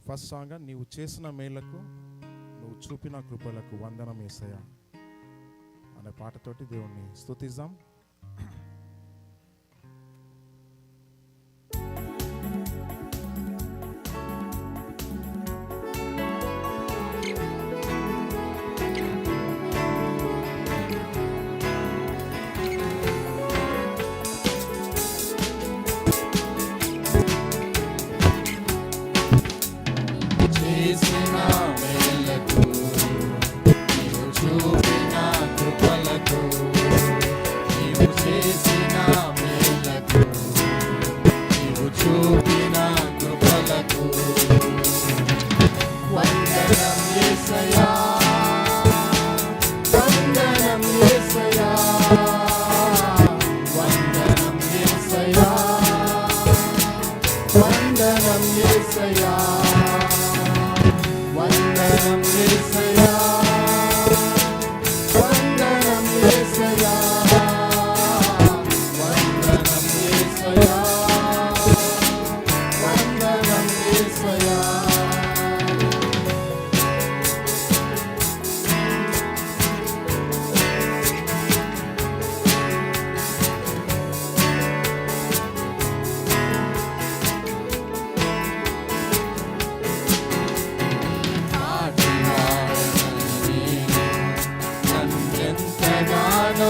First song నీవు చేసిన మేలకు నువ్వు చూపిన కృపలకు వందనం యేసయ్యా అనే పాటతోటి దేవుణ్ణి స్తుతిద్దాం.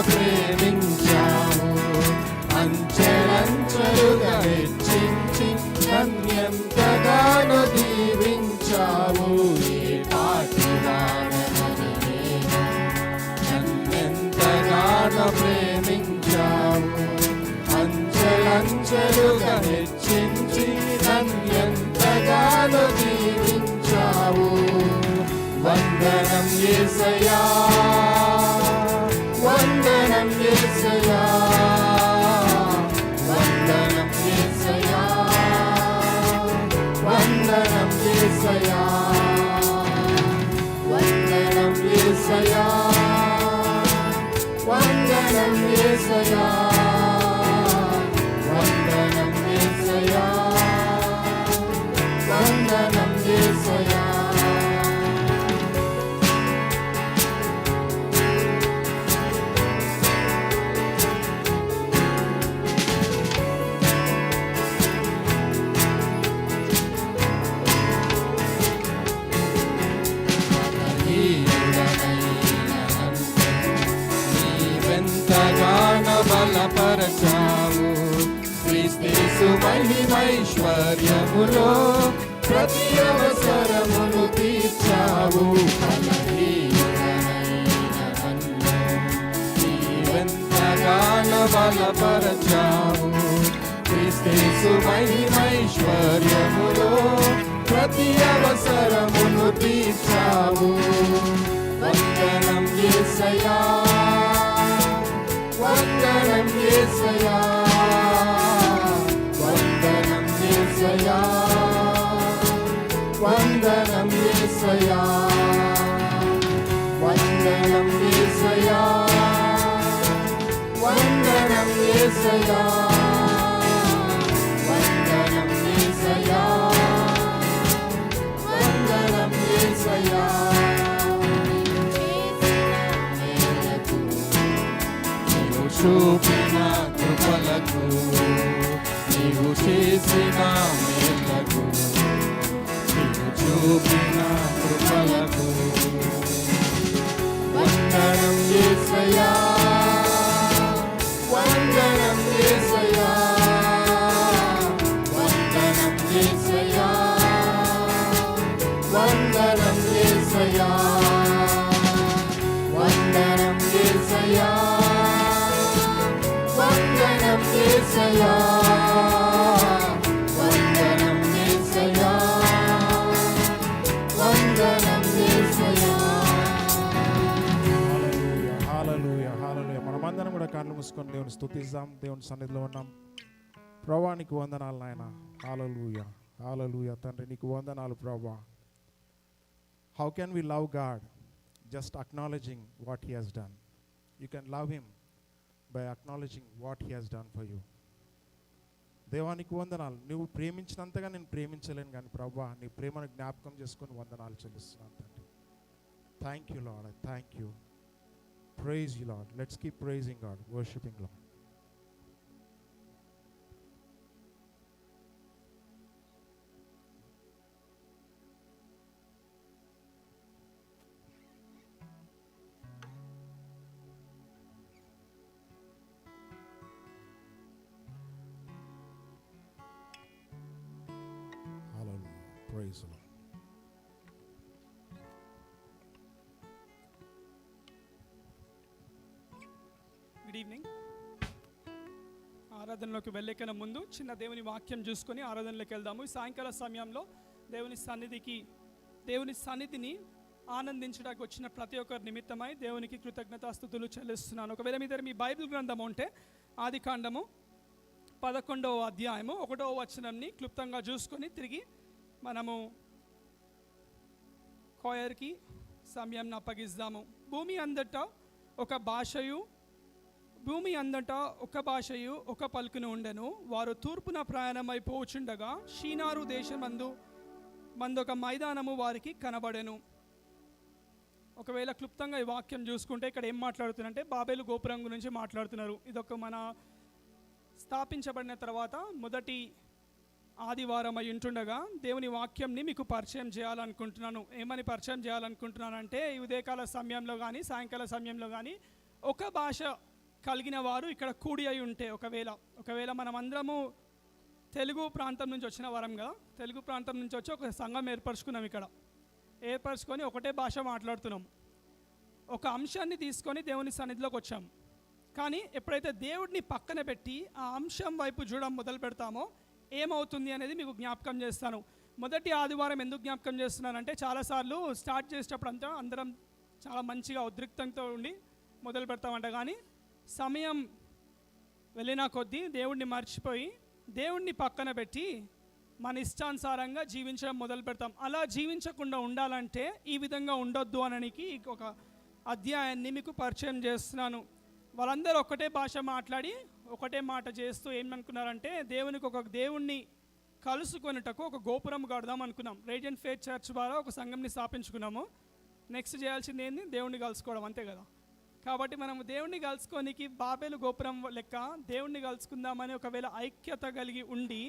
ప్రేమించావు అంచెలంచెలుగా హెచ్చించి నన్నెంతగానో దీవించావు. ఏ పాటి వాడనని నన్నెంతగానో ప్రేమించావు అంచెలంచెలుగా హెచ్చించి నన్నెంతగానో దీవించావు. వందనం యేసయ్యా వందనం యేసయ్యా వందనం యేసయ్యా వందనం యేసయ్యా వందనం యేసయ్యా వందనం యేసయ్యా వందనం యేసయ్యా వందనం యేసయ్యా. బలపరచావు క్రీస్తు మహిమైశ్వర్యములో ప్రతి అవసరమును తీర్చావు. నీవెంతగానో బలపరచావు క్రీస్తు మహిమైశ్వర్యములో ప్రతి అవసరమును తీర్చావు. వందనం యేసయ్యా వందనం యేసయ్యా వందనం యేసయ్యా వందనం యేసయ్యా వందనం యేసయ్యా వందనం యేసయ్యా వందనం యేసయ్యా వందనం యేసయ్యా. చూపిన కృపలకు నీవు చేసిన మేలకు నీవు చూపిన కృపలకు వందనం యేసయ్యా వందనం యేసయ్యా వందనం యేసయ్యా వందనం యేసయ్యా వందనం యేసయ్యా వందనం యేసయ్యా వందనం యేసయ్యా వందనం యేసయ్యా. హల్లెలూయా హల్లెలూయా. మనమందరం కూడా కళ్ళు మూసుకొని దేవుని స్తుతిద్దాం. దేవుని సన్నిధిలో ఉన్నాం. ప్రభువా నీకు వందనాలు నాయన. హల్లెలూయా హల్లెలూయా. తండ్రి నీకు వందనాలు ప్రభువా. How can we love God? Just acknowledging what He has done. You can love Him by acknowledging what He has done for you. దేవానికి వందనాలు. నువ్వు ప్రేమించినంతగా నేను ప్రేమించలేను కానీ ప్రభా నీ ప్రేమను జ్ఞాపకం చేసుకొని వందనాలు చెల్లిస్తున్నాను తండ్రి. Thank you Lord, thank you. Praise you Lord. Let's keep praising God, worshipping Lord. Praise the Lord. Good evening. ఆరాధనలోకి వెళ్ళే కన్నా ముందు చిన్న దేవుని వాక్యం చూసుకొని ఆరాధనలోకి వెళ్దాము. ఈ సాయంకాల సమయంలో దేవుని సన్నిధిని ఆనందించడానికి వచ్చిన ప్రతి ఒక్కరి నిమిత్తమై దేవునికి కృతజ్ఞతాస్తుతులు చెల్లిస్తున్నాను. ఒకవేళ మీ దగ్గర మీ బైబిల్ గ్రంథం ఉంటే ఆదికాండము 11వ అధ్యాయము 1వ వచనంని క్లుప్తంగా చూసుకొని తిరిగి మనము కోయర్కి సమయం అప్పగిద్దాము. భూమి అంతటా ఒక భాషయు ఒక పలుకును ఉండెను. వారు తూర్పున ప్రయాణమైపోచుండగా షీనారు మందొక మైదానము వారికి కనబడెను. ఒకవేళ క్లుప్తంగా ఈ వాక్యం చూసుకుంటే ఇక్కడ ఏం మాట్లాడుతున్నారంటే బాబేలు గోపురం గురించి మాట్లాడుతున్నారు. ఇదొక మన స్థాపించబడిన తర్వాత మొదటి ఆదివారం అయి ఉంటుండగా దేవుని వాక్యంని మీకు పరిచయం చేయాలనుకుంటున్నాను. ఏమని పరిచయం చేయాలనుకుంటున్నానంటే ఈ ఉదయకాల సమయంలో కానీ సాయంకాల సమయంలో కానీ ఒక భాష కలిగిన వారు ఇక్కడ కూడి అయి ఉంటే ఒకవేళ మనం అందరము తెలుగు ప్రాంతం నుంచి వచ్చిన వారం కదా, తెలుగు ప్రాంతం నుంచి వచ్చి ఒక సంఘం ఏర్పరచుకున్నాం. ఇక్కడ ఏర్పరచుకొని ఒకటే భాష మాట్లాడుతున్నాం. ఒక అంశాన్ని తీసుకొని దేవుని సన్నిధిలోకి వచ్చాం. కానీ ఎప్పుడైతే దేవుడిని పక్కన పెట్టి ఆ అంశం వైపు చూడడం మొదలు పెడతామో ఏమవుతుంది అనేది మీకు జ్ఞాపకం చేస్తాను. మొదటి ఆదివారం ఎందుకు జ్ఞాపకం చేస్తున్నానంటే చాలాసార్లు స్టార్ట్ చేసేటప్పుడు అందరం చాలా మంచిగా ఉద్రిక్తంతో ఉండి మొదలు పెడతామంట. కానీ సమయం వెళ్ళిన కొద్దీ దేవుణ్ణి మర్చిపోయి దేవుణ్ణి పక్కన పెట్టి మన ఇష్టానుసారంగా జీవించడం మొదలు పెడతాం. అలా జీవించకుండా ఉండాలంటే ఈ విధంగా ఉండొద్దు అనడానికి ఒక అధ్యాయాన్ని మీకు పరిచయం చేస్తున్నాను. వాళ్ళందరూ ఒకటే భాష మాట్లాడి ఒకటే మాట చేస్తూ ఏమనుకున్నారంటే దేవుణ్ణి కలుసుకొనుటకు ఒక గోపురం కడదాం అనుకున్నాం. రేడియంట్ ఫెయిత్ చర్చ్ ద్వారా ఒక సంఘంని స్థాపించుకున్నాము. నెక్స్ట్ చేయాల్సింది ఏంది? దేవుణ్ణి కలుసుకోవడం, అంతే కదా. కాబట్టి మనం దేవుణ్ణి కలుసుకోనికి బాబేలు గోపురం లెక్క దేవుణ్ణి కలుసుకుందామని ఒకవేళ ఐక్యత కలిగి ఉండి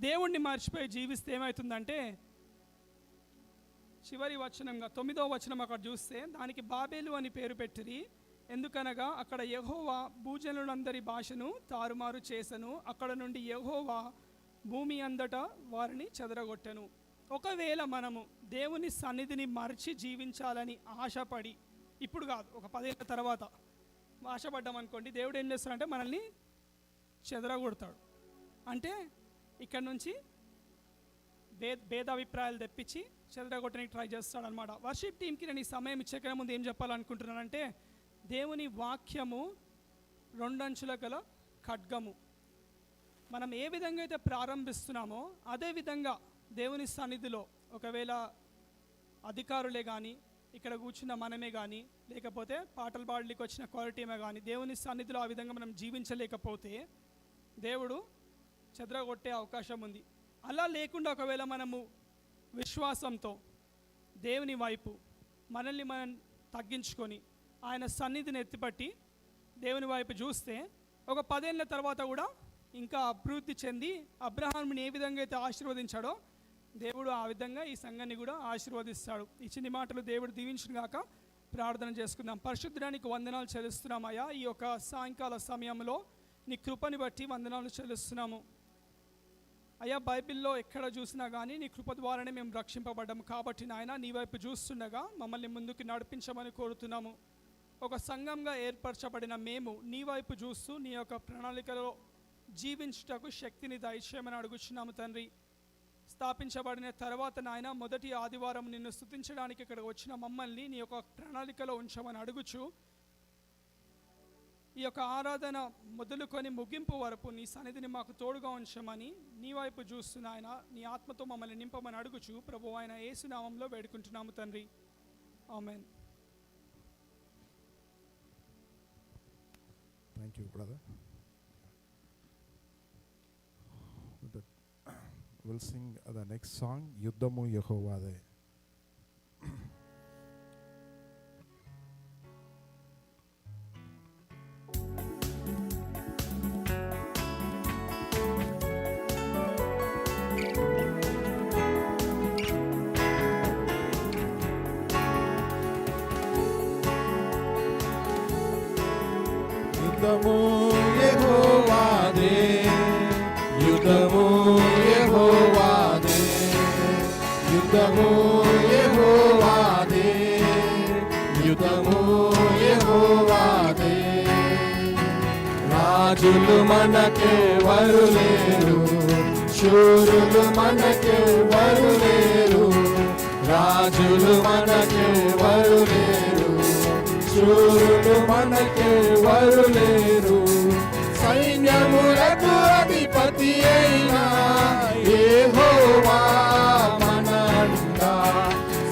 దేవుణ్ణి మర్చిపోయి జీవిస్తే ఏమవుతుందంటే చివరి వచనంగా 9వ వచనం అక్కడ చూస్తే దానికి బాబేలు అని పేరు పెట్టిరి. ఎందుకనగా అక్కడ యెహోవా భూజనులందరి భాషను తారుమారు చేసెను. అక్కడ నుండి యెహోవా భూమి అంతటా వారిని చెదరగొట్టెను. ఒకవేళ మనము దేవుని సన్నిధిని మర్చి జీవించాలని ఆశపడి, ఇప్పుడు కాదు ఒక 10 ఏళ్ళ తర్వాత ఆశపడ్డాం అనుకోండి, దేవుడు ఏం చేస్తాడంటే మనల్ని చెదరగొడతాడు. అంటే ఇక్కడ నుంచి భేదాభిప్రాయాలు తెప్పించి చెదరగొట్టడానికి ట్రై చేస్తాడనమాట. వర్షిప్ టీంకి నేను ఈ సమయం ఇచ్చే ముందు ఏం చెప్పాలనుకుంటున్నానంటే దేవుని వాక్యము 2 అంచుల గల ఖడ్గము. మనం ఏ విధంగా అయితే ప్రారంభిస్తున్నామో అదే విధంగా దేవుని సన్నిధిలో ఒకవేళ అధికారులే కానీ ఇక్కడ కూర్చున్న మనమే కానీ లేకపోతే పాటలు పాడలికి వచ్చిన క్వాలిటీమే కానీ దేవుని సన్నిధిలో ఆ విధంగా మనం జీవించలేకపోతే దేవుడు చెదరగొట్టే అవకాశం ఉంది. అలా లేకుండా ఒకవేళ మనము విశ్వాసంతో దేవుని వైపు మనల్ని మనం తగ్గించుకొని ఆయన సన్నిధిని ఎత్తిపట్టి దేవుని వైపు చూస్తే ఒక 10 ఏళ్ళ తర్వాత కూడా ఇంకా అభివృద్ధి చెంది అబ్రహాముని ఏ విధంగా అయితే ఆశీర్వదించాడో దేవుడు ఆ విధంగా ఈ సంఘాన్ని కూడా ఆశీర్వదిస్తాడు. ఈ చిన్ని మాటలు దేవుడు దీవించును గాక. ప్రార్థన చేసుకుందాం. పరిశుద్ధడానికి వందనాలు చెల్లిస్తున్నామయ్యా. ఈ యొక్క సాయంకాల సమయంలో నీ కృపని బట్టి వందనాలు చెల్లిస్తున్నాము అయ్యా. బైబిల్లో ఎక్కడ చూసినా కానీ నీ కృప ద్వారానే మేము రక్షింపబడ్డాము. కాబట్టి నాయన నీ వైపు చూస్తుండగా మమ్మల్ని ముందుకు నడిపించమని కోరుతున్నాము. ఒక సంఘంగా ఏర్పరచబడిన మేము నీ వైపు చూస్తూ నీ యొక్క ప్రణాళికలో జీవించుటకు శక్తిని దయచేయమని అడుగుచున్నాము తండ్రి. స్థాపించబడిన తర్వాత నాయన మొదటి ఆదివారం నిన్ను స్తుతించడానికి ఇక్కడ వచ్చిన మమ్మల్ని నీ యొక్క ప్రణాళికలో ఉంచమని అడుగుచు ఈ యొక్క ఆరాధన మొదలుకొని ముగింపు వరకు నీ సన్నిధిని మాకు తోడుగా ఉంచమని నీ వైపు చూస్తున్న ఆయన నీ ఆత్మతో మమ్మల్ని నింపమని అడుగుచు ప్రభు ఆయన యేసు నామములో వేడుకుంటున్నాము తండ్రి. Amen. Thank you brother. Will sing the next song, యుద్ధము యెహోవాదే. యుద్ధము యెహోవాదే, యుద్ధము యెహోవాదే, యుద్ధము యెహోవాదే, యుద్ధము యెహోవాదే. రాజులు మనకెవరు లేరు, శూరులు మనకెవరు లేరు, రాజులు మనకెవరు లేరు, శూరులు మనకెవరు లేరు. సైన్యములకు అధిపతి అయిన యెహోవా మన అండ,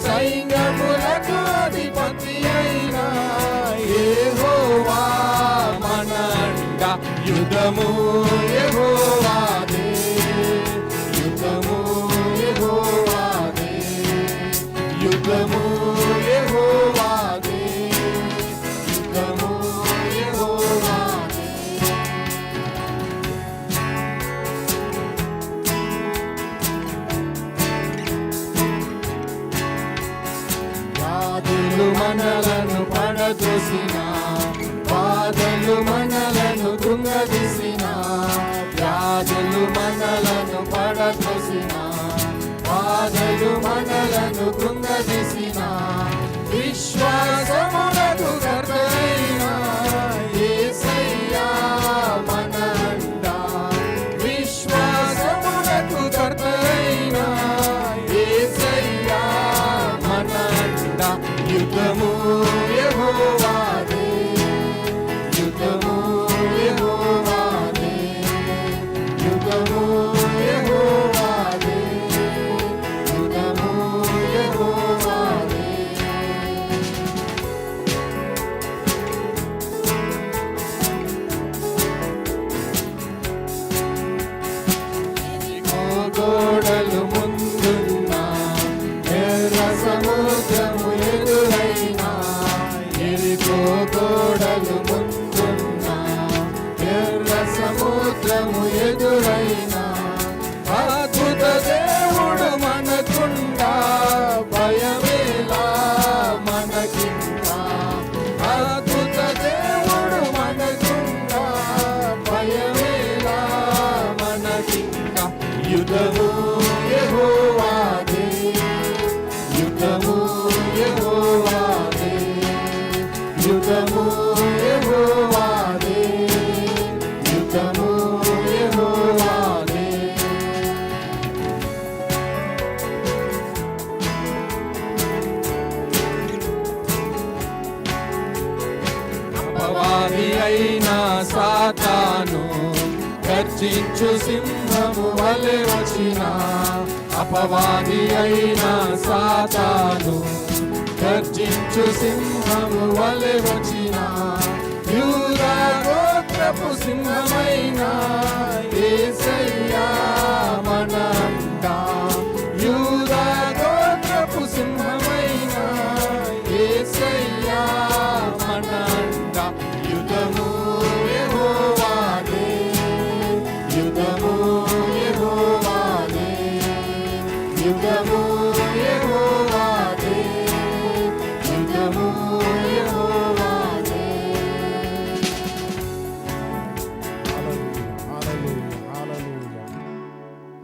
సైన్యములకు అధిపతి అయిన యెహోవా మన అండ. యుద్ధము యెహోవాదే, యుద్ధము యెహోవాదే, యుద్ధము యెహోవాదే, యుద్ధము యెహోవాదే. వ్యాధులు మనలను పడదోసిన, బాధలు మనలను కృంగదీసిన, వ్యాధులు మనలను పడదోసిన, బాధలు మనలను కృంగదీసిన, విశ్వాసమునకు కర్తయైన యేసయ్యా మన అండ, విశ్వాసమునకు కర్తయైన యేసయ్యా మన అండ. యుద్ధము యెహోవాదే, యుద్ధము యెహోవాదే, యుద్ధము యెహోవాదే, యుద్ధము యెహోవాదే. ఎరికో గోడలు ముందున్న, ఎర్ర సముద్రము ఎదురైనా, ఎరికో గోడలు ముందున్న, ఎర్ర సముద్రము ఎదురైనా, అద్భుత దేవుడు మనకుండా భయమేలా మనకింకా, అద్భుత దేవుడు మనకుండా భయమేలా మనకింకా. యుద్ధము యెహోవాదే, యుద్ధము యెహోవాదే, యుద్ధము యెహోవాదే, యుద్ధము యెహోవాదే. అపవాది అయిన సాతాను గర్జించు సింహము వలె వచ్చిన, అపవాది అయిన సాతాను గర్జించు సింహము వలె వచ్చిన, యూదా గోత్రపు సింహమైన యేసయ్యా మన అండ, యూదా గోత్రపు సింహమైన యేసయ్యా మన అండ. యుద్ధము యెహోవాదే, యుద్ధము యెహోవాదే, యుద్ధము యెహోవాదే, యుద్ధము యెహోవాదే.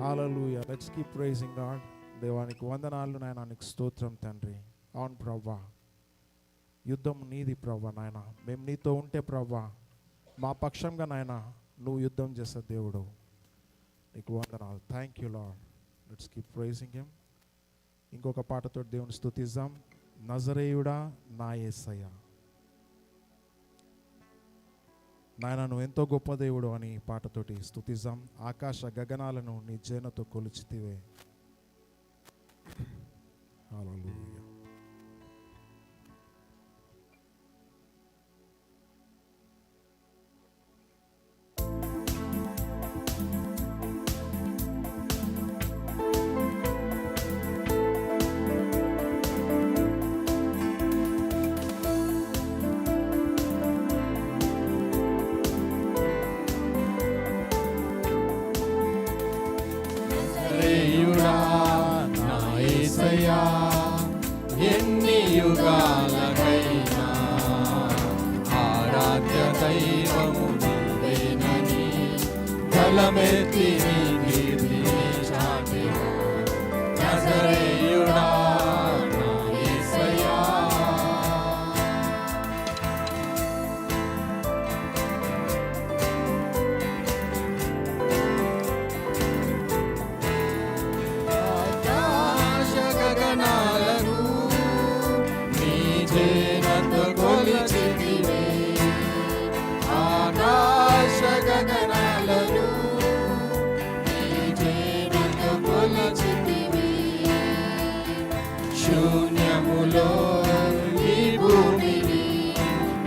Hallelujah. Let's keep praising God. దేవానికి వందనాలు నాయన, నీకు స్తోత్రం తండ్రి. అవును ప్రభా, యుద్ధం నీది ప్రభా నాయన. మేము నీతో ఉంటే ప్రభా, మా పక్షంగా నాయన నువ్వు యుద్ధం చేసే దేవుడు. నీకు వందనాలు. Thank you Lord. Let's keep pricing him. ఇంకొక పాటతో దేవుని స్తుతిద్దాం. నజరేయుడా నా యేసయ్యా. నాయన నువ్వు ఎంతో గొప్ప దేవుడు అని పాటతోటి స్తుతిద్దాం. ఆకాశ గగనాలను నీ జేనతో కొలిచితివే. హల్లెలూయా. యేసయ్యా ఎన్ని యుగాలకైనా ఆరాధ్య దైవము నీవేనని గలమెత్తి నీ కీర్తిని చాటెను నజరేయుడా నా యేసయ్యా. ఆకాశ గగనాలను నీ చేనతో కొలిచితివే, ఆకాశ గగనాలను నీ చేనతో కొలిచితివే. శూన్యములో ఈ భూమిని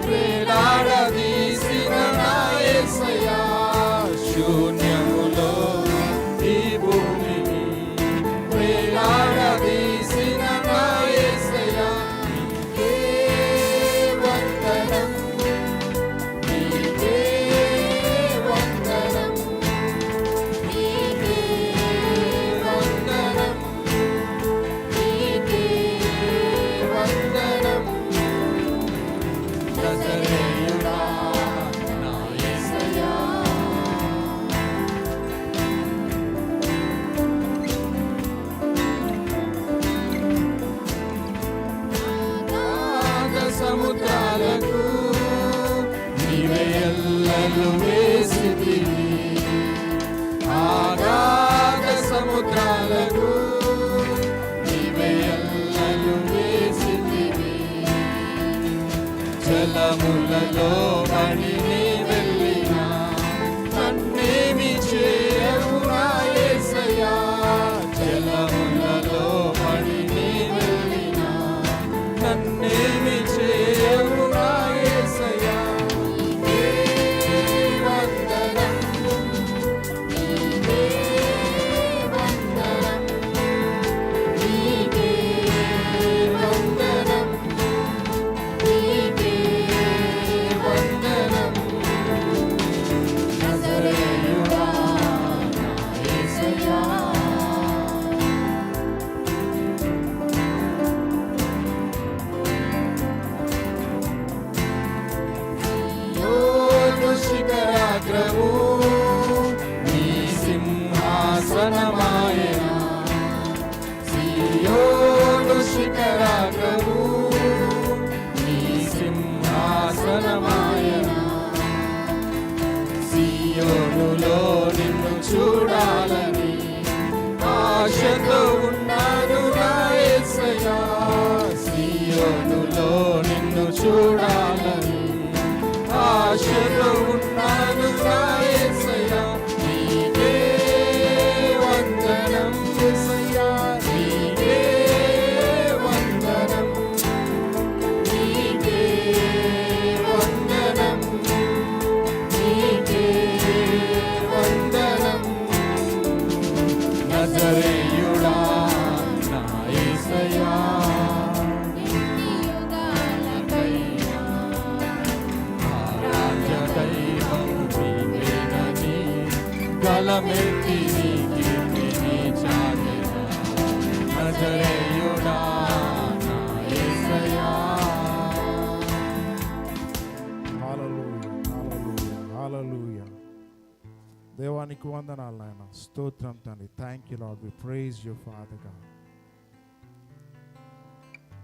వేలాడదీసిన నా యేసయ్యా, శూన్యములో ఈ భూమిని వేలాడదీసిన నా యేసయ్యా. నీకే వందనం, నీకే వందనం, నీకే వందనం, నీకే వందనం. నజరేయుడా నా యేసయ్యా. ఆగాధ సముద్రాలకు నీవే ఎల్లలు వేసితివి, ఆగాధ సముద్రాలకు నీవే ఎల్లలు వేసితివి. జలములలో పడి నీ వెళ్ళినా నన్నేమి చేయవు నా యేసయ్యా, జలములలో పడి నీ వెళ్ళినా నన్నేమి చేయవు నా యేసయ్యా. నీకే వందనం, నీకే వందనం, నీకే వందనం, నీకే వందనం. నజరేయుడా నా యేసయ్యా. సియోను శిఖరాగ్రము నీ సింహాసనమాయెను, సియోను శిఖరాగ్రము నీ సింహాసనమాయెను. సియోనులో నిన్ను చూడాలని ఆశతో ఉన్నాను నా యేసయ్యా, సియోనులో నిన్ను చూడాలని ఆశతో ఉన్నాను నా యేసయ్యా. నీకే వందనం యేసయ్యా, నీకే వందనం, నీకే వందనం, నీకే వందనం. నజరేయుడా నా యేసయ్యా ఆరాధ్య దైవము నీవేనని గలమెత్తి నీ కీర్తిని చాటెను నజరేయుడా నా యేసయ్యా. హల్లెలూయా, హల్లెలూయా, హల్లెలూయా. దేవానికి వందనాలు నాయన, స్తోత్రం తండ్రి. Thank you Lord, we praise you Father God.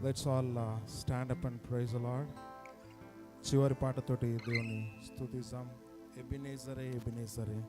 Let's all stand up and praise the Lord. చివరి పాటతోటి దేవుని స్తుతిద్దాం. ఎబినేజరే ఎబినేజరే.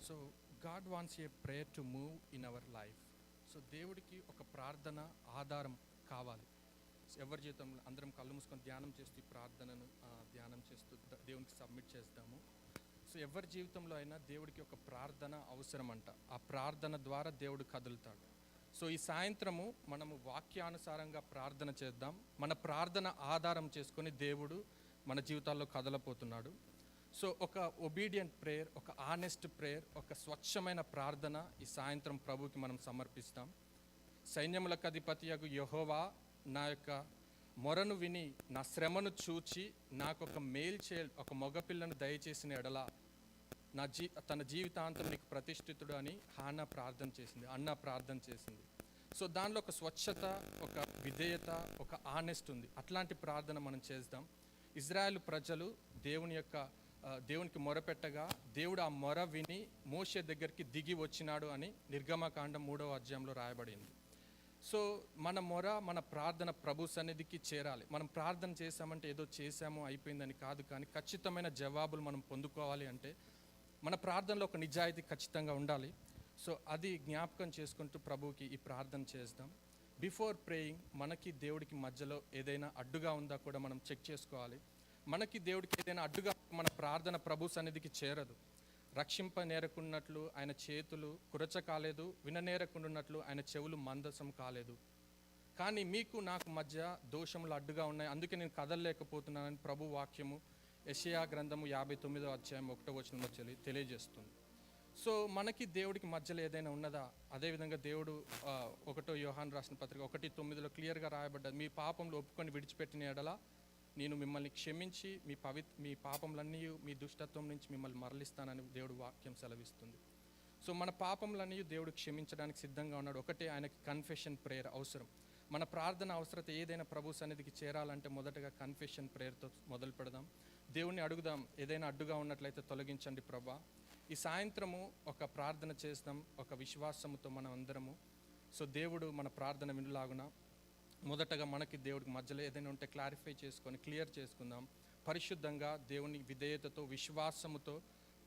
So God wants a prayer to move in our life. So దేవుడికి ఒక ప్రార్థన ఆధారం కావాలి. ఎవరి జీవితంలో అందరం కళ్ళు మూసుకొని ధ్యానం చేస్తూ ఈ ప్రార్థనను ధ్యానం చేస్తూ దేవునికి సబ్మిట్ చేస్తాము. సో ఎవరి జీవితంలో అయినా దేవుడికి ఒక ప్రార్థన అవసరం అంట. ఆ ప్రార్థన ద్వారా దేవుడు కదులుతాడు. సో ఈ సాయంత్రము మనము వాక్యానుసారంగా ప్రార్థన చేద్దాం. మన ప్రార్థన ఆధారం చేసుకొని దేవుడు మన జీవితాల్లో కదలపోతున్నాడు. సో ఒక ఒబీడియంట్ ప్రేయర్, ఒక ఆనెస్ట్ ప్రేయర్, ఒక స్వచ్ఛమైన ప్రార్థన ఈ సాయంత్రం ప్రభుకి మనం సమర్పిస్తాం. సైన్యములకు అధిపతియగు యెహోవా నా యొక్క మొరను విని నా శ్రమను చూచి నాకు ఒక మేలు ఒక మగపిల్లను దయచేసిన ఎడల తన జీవితాంతం నీకు ప్రతిష్ఠితుడు అని హానా ప్రార్థన చేసింది, అన్న ప్రార్థన చేసింది. సో దానిలో ఒక స్వచ్ఛత, ఒక విధేయత, ఒక ఆనెస్ట్ ఉంది. అట్లాంటి ప్రార్థన మనం చేద్దాం. ఇజ్రాయెల్ ప్రజలు దేవునికి మొరపెట్టగా దేవుడు ఆ మొర విని మోషే దగ్గరికి దిగి వచ్చినాడు అని నిర్గమకాండం 3వ అధ్యాయంలో రాయబడింది. సో మన ప్రార్థన ప్రభు సన్నిధికి చేరాలి. మనం ప్రార్థన చేశామంటే ఏదో చేశాము అయిపోయిందని కాదు, కానీ ఖచ్చితమైన జవాబులు మనం పొందుకోవాలి అంటే మన ప్రార్థనలో ఒక నిజాయితీ ఖచ్చితంగా ఉండాలి. సో అది జ్ఞాపకం చేసుకుంటూ ప్రభువుకి ఈ ప్రార్థన చేద్దాం. బిఫోర్ ప్రేయింగ్ మనకి దేవుడికి మధ్యలో ఏదైనా అడ్డుగా ఉందా కూడా మనం చెక్ చేసుకోవాలి. మనకి దేవుడికి ఏదైనా అడ్డుగా మన ప్రార్థన ప్రభు సన్నిధికి చేరదు. రక్షింప నేరకున్నట్లు ఆయన చేతులు కురచ కాలేదు, విననేరకుండున్నట్లు ఆయన చెవులు మందసం కాలేదు. కానీ మీకు నాకు మధ్య దోషములు అడ్డుగా ఉన్నాయి, అందుకే నేను కదలలేకపోతున్నానని ప్రభు వాక్యము యెషయా గ్రంథము 59వ అధ్యాయం 1వ వచనంలో తెలియజేస్తుంది. సో మనకి దేవుడికి మధ్యలో ఏదైనా ఉన్నదా? అదేవిధంగా దేవుడు 1 యోహాను రాసిన పత్రిక 1:9లో క్లియర్గా రాయబడ్డది, మీ పాపంలో ఒప్పుకొని విడిచిపెట్టిన ఎడల నేను మిమ్మల్ని క్షమించి మీ పాపములన్నీ మీ దుష్టత్వం నుంచి మిమ్మల్ని మరలిస్తానని దేవుడు వాక్యం సెలవిస్తుంది. సో మన పాపములన్నీ దేవుడు క్షమించడానికి సిద్ధంగా ఉన్నాడు. ఒకటే ఆయనకి కన్ఫెషన్ ప్రేయర్ అవసరం. మన ప్రార్థన అవసరత ఏదైనా ప్రభు సన్నిధికి చేరాలంటే మొదటగా కన్ఫెషన్ ప్రేయర్తో మొదలు పెడదాం. దేవుణ్ణి అడుగుదాం, ఏదైనా అడ్డుగా ఉన్నట్లయితే తొలగించండి ప్రభా. ఈ సాయంత్రము ఒక ప్రార్థన చేస్తాం, ఒక విశ్వాసముతో మనం అందరము. సో దేవుడు మన ప్రార్థన వినులాగున మొదటగా మనకి దేవుడికి మధ్యలో ఏదైనా ఉంటే క్లారిఫై చేసుకొని క్లియర్ చేసుకుందాం. పరిశుద్ధంగా దేవుని విధేయతతో విశ్వాసముతో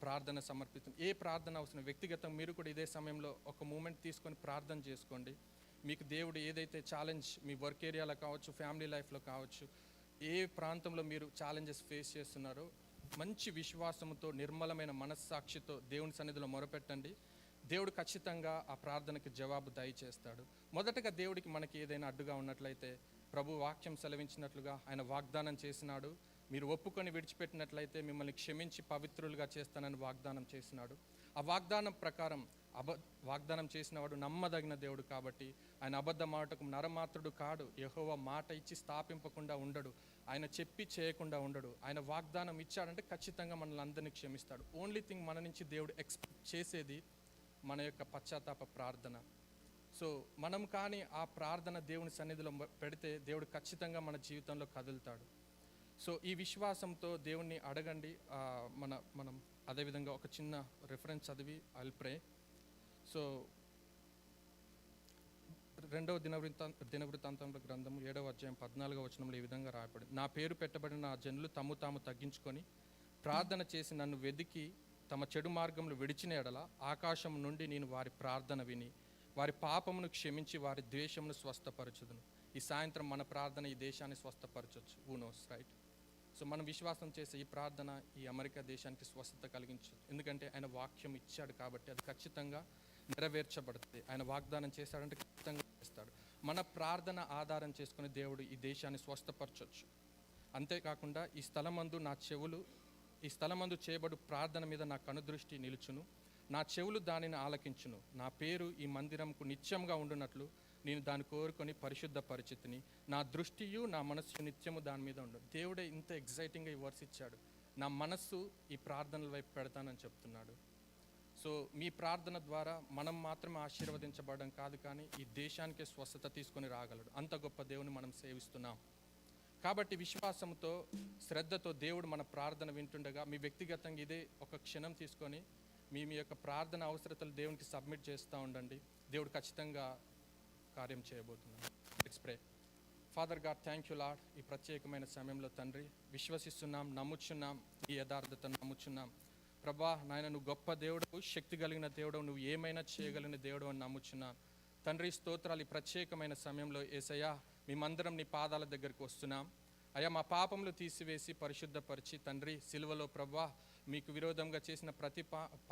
ప్రార్థన సమర్పిస్తాం. ఏ ప్రార్థన అవసరం వ్యక్తిగతంగా మీరు కూడా ఇదే సమయంలో ఒక మూమెంట్ తీసుకొని ప్రార్థన చేసుకోండి. మీకు దేవుడు ఏదైతే ఛాలెంజ్ మీ వర్క్ ఏరియాలో కావచ్చు, ఫ్యామిలీ లైఫ్లో కావచ్చు, ఏ ప్రాంతంలో మీరు ఛాలెంజెస్ ఫేస్ చేస్తున్నారో మంచి విశ్వాసముతో నిర్మలమైన మనస్సాక్షితో దేవుని సన్నిధిలో మొరపెట్టండి. దేవుడు ఖచ్చితంగా ఆ ప్రార్థనకి జవాబు దయచేస్తాడు. మొదటగా దేవుడికి మనకి ఏదైనా అడ్డుగా ఉన్నట్లయితే ప్రభు వాక్యం సెలవించినట్లుగా ఆయన వాగ్దానం చేసినాడు. మీరు ఒప్పుకొని విడిచిపెట్టినట్లయితే మిమ్మల్ని క్షమించి పవిత్రులుగా చేస్తానని వాగ్దానం చేసినాడు. ఆ వాగ్దానం ప్రకారం వాగ్దానం చేసినవాడు నమ్మదగిన దేవుడు కాబట్టి ఆయన అబద్ధ మాటకు నరమాత్రుడు కాడు. యెహోవా మాట ఇచ్చి స్థాపింపకుండా ఉండడు, ఆయన చెప్పి చేయకుండా ఉండడు. ఆయన వాగ్దానం ఇచ్చాడంటే ఖచ్చితంగా మనల్ని అందరినీ క్షమిస్తాడు. ఓన్లీ థింగ్ మన నుంచి దేవుడు ఎక్స్పెక్ట్ చేసేది మన యొక్క పశ్చాత్తాప ప్రార్థన. సో మనం కానీ ఆ ప్రార్థన దేవుని సన్నిధిలో పెడితే దేవుడు ఖచ్చితంగా మన జీవితంలో కదులుతాడు. సో ఈ విశ్వాసంతో దేవుణ్ణి అడగండి. మనం అదేవిధంగా ఒక చిన్న రిఫరెన్స్ చదివి ఐల్ ప్రే. సో 2వ దినవృత్తాంతముల గ్రంథము 7వ అధ్యాయం 14వ వచనంలో ఈ విధంగా రాయబడింది, నా పేరు పెట్టబడిన ఆ జనులు తాము తగ్గించుకొని ప్రార్థన చేసి నన్ను వెదికి తమ చెడు మార్గములు విడిచిన ఎడల ఆకాశం నుండి నేను వారి ప్రార్థన విని వారి పాపమును క్షమించి వారి ద్వేషమును స్వస్థపరచుదును. ఈ సాయంత్రం మన ప్రార్థన ఈ దేశాన్ని స్వస్థపరచవచ్చు. Who knows, right? సో మనం విశ్వాసం చేసే ఈ ప్రార్థన ఈ అమెరికా దేశానికి స్వస్థత కలిగించదు. ఎందుకంటే ఆయన వాక్యం ఇచ్చాడు కాబట్టి అది ఖచ్చితంగా నెరవేర్చబడుతుంది. ఆయన వాగ్దానం చేశాడంటే ఖచ్చితంగా చేస్తాడు. మన ప్రార్థన ఆధారం చేసుకుని దేవుడు ఈ దేశాన్ని స్వస్థపరచవచ్చు. అంతేకాకుండా ఈ స్థలమందు చేయబడు ప్రార్థన మీద నా కనుదృష్టి నిలుచును, నా చెవులు దానిని ఆలకించును. నా పేరు ఈ మందిరంకు నిత్యంగా ఉండునట్లు నేను దాన్ని కోరుకొని పరిశుద్ధ పరిచితిని, నా దృష్టియు నా మనస్సు నిత్యము దాని మీద ఉండు. దేవుడే ఇంత ఎగ్జైటింగ్గా ఈ వర్స్ ఇచ్చాడు. నా మనస్సు ఈ ప్రార్థనల వైపు పెడతానని చెప్తున్నాడు. సో మీ ప్రార్థన ద్వారా మనం మాత్రమే ఆశీర్వదించబడడం కాదు, కానీ ఈ దేశానికే స్వస్థత తీసుకొని రాగలడు. అంత గొప్ప దేవుని మనం సేవిస్తున్నాం. కాబట్టి విశ్వాసంతో శ్రద్ధతో దేవుడు మన ప్రార్థన వింటుండగా మీ వ్యక్తిగతంగా ఇదే ఒక క్షణం తీసుకొని మీ యొక్క ప్రార్థన అవసరతలు దేవునికి సబ్మిట్ చేస్తూ ఉండండి. దేవుడు ఖచ్చితంగా కార్యం చేయబోతున్నాడు. Let's pray. Father God, thank you lord. ఈ ప్రత్యేకమైన సమయంలో తండ్రి విశ్వసిస్తున్నాం, నమ్ముచున్నాం, ఈ యథార్థతను నమ్ముచున్నాం. ప్రభా నాయన నువ్వు గొప్ప దేవుడు, శక్తి కలిగిన దేవుడు, నువ్వు ఏమైనా చేయగలిగిన దేవుడు అని నమ్ముచున్నాను తండ్రి. స్తోత్రాలు. ఈ ప్రత్యేకమైన సమయంలో యేసయ్యా మేమందరం నీ పాదాల దగ్గరికి వస్తున్నాం అయ్యా. మా పాపములు తీసివేసి పరిశుద్ధపరిచి తండ్రి సిలువలో ప్రభా మీకు విరోధంగా చేసిన ప్రతి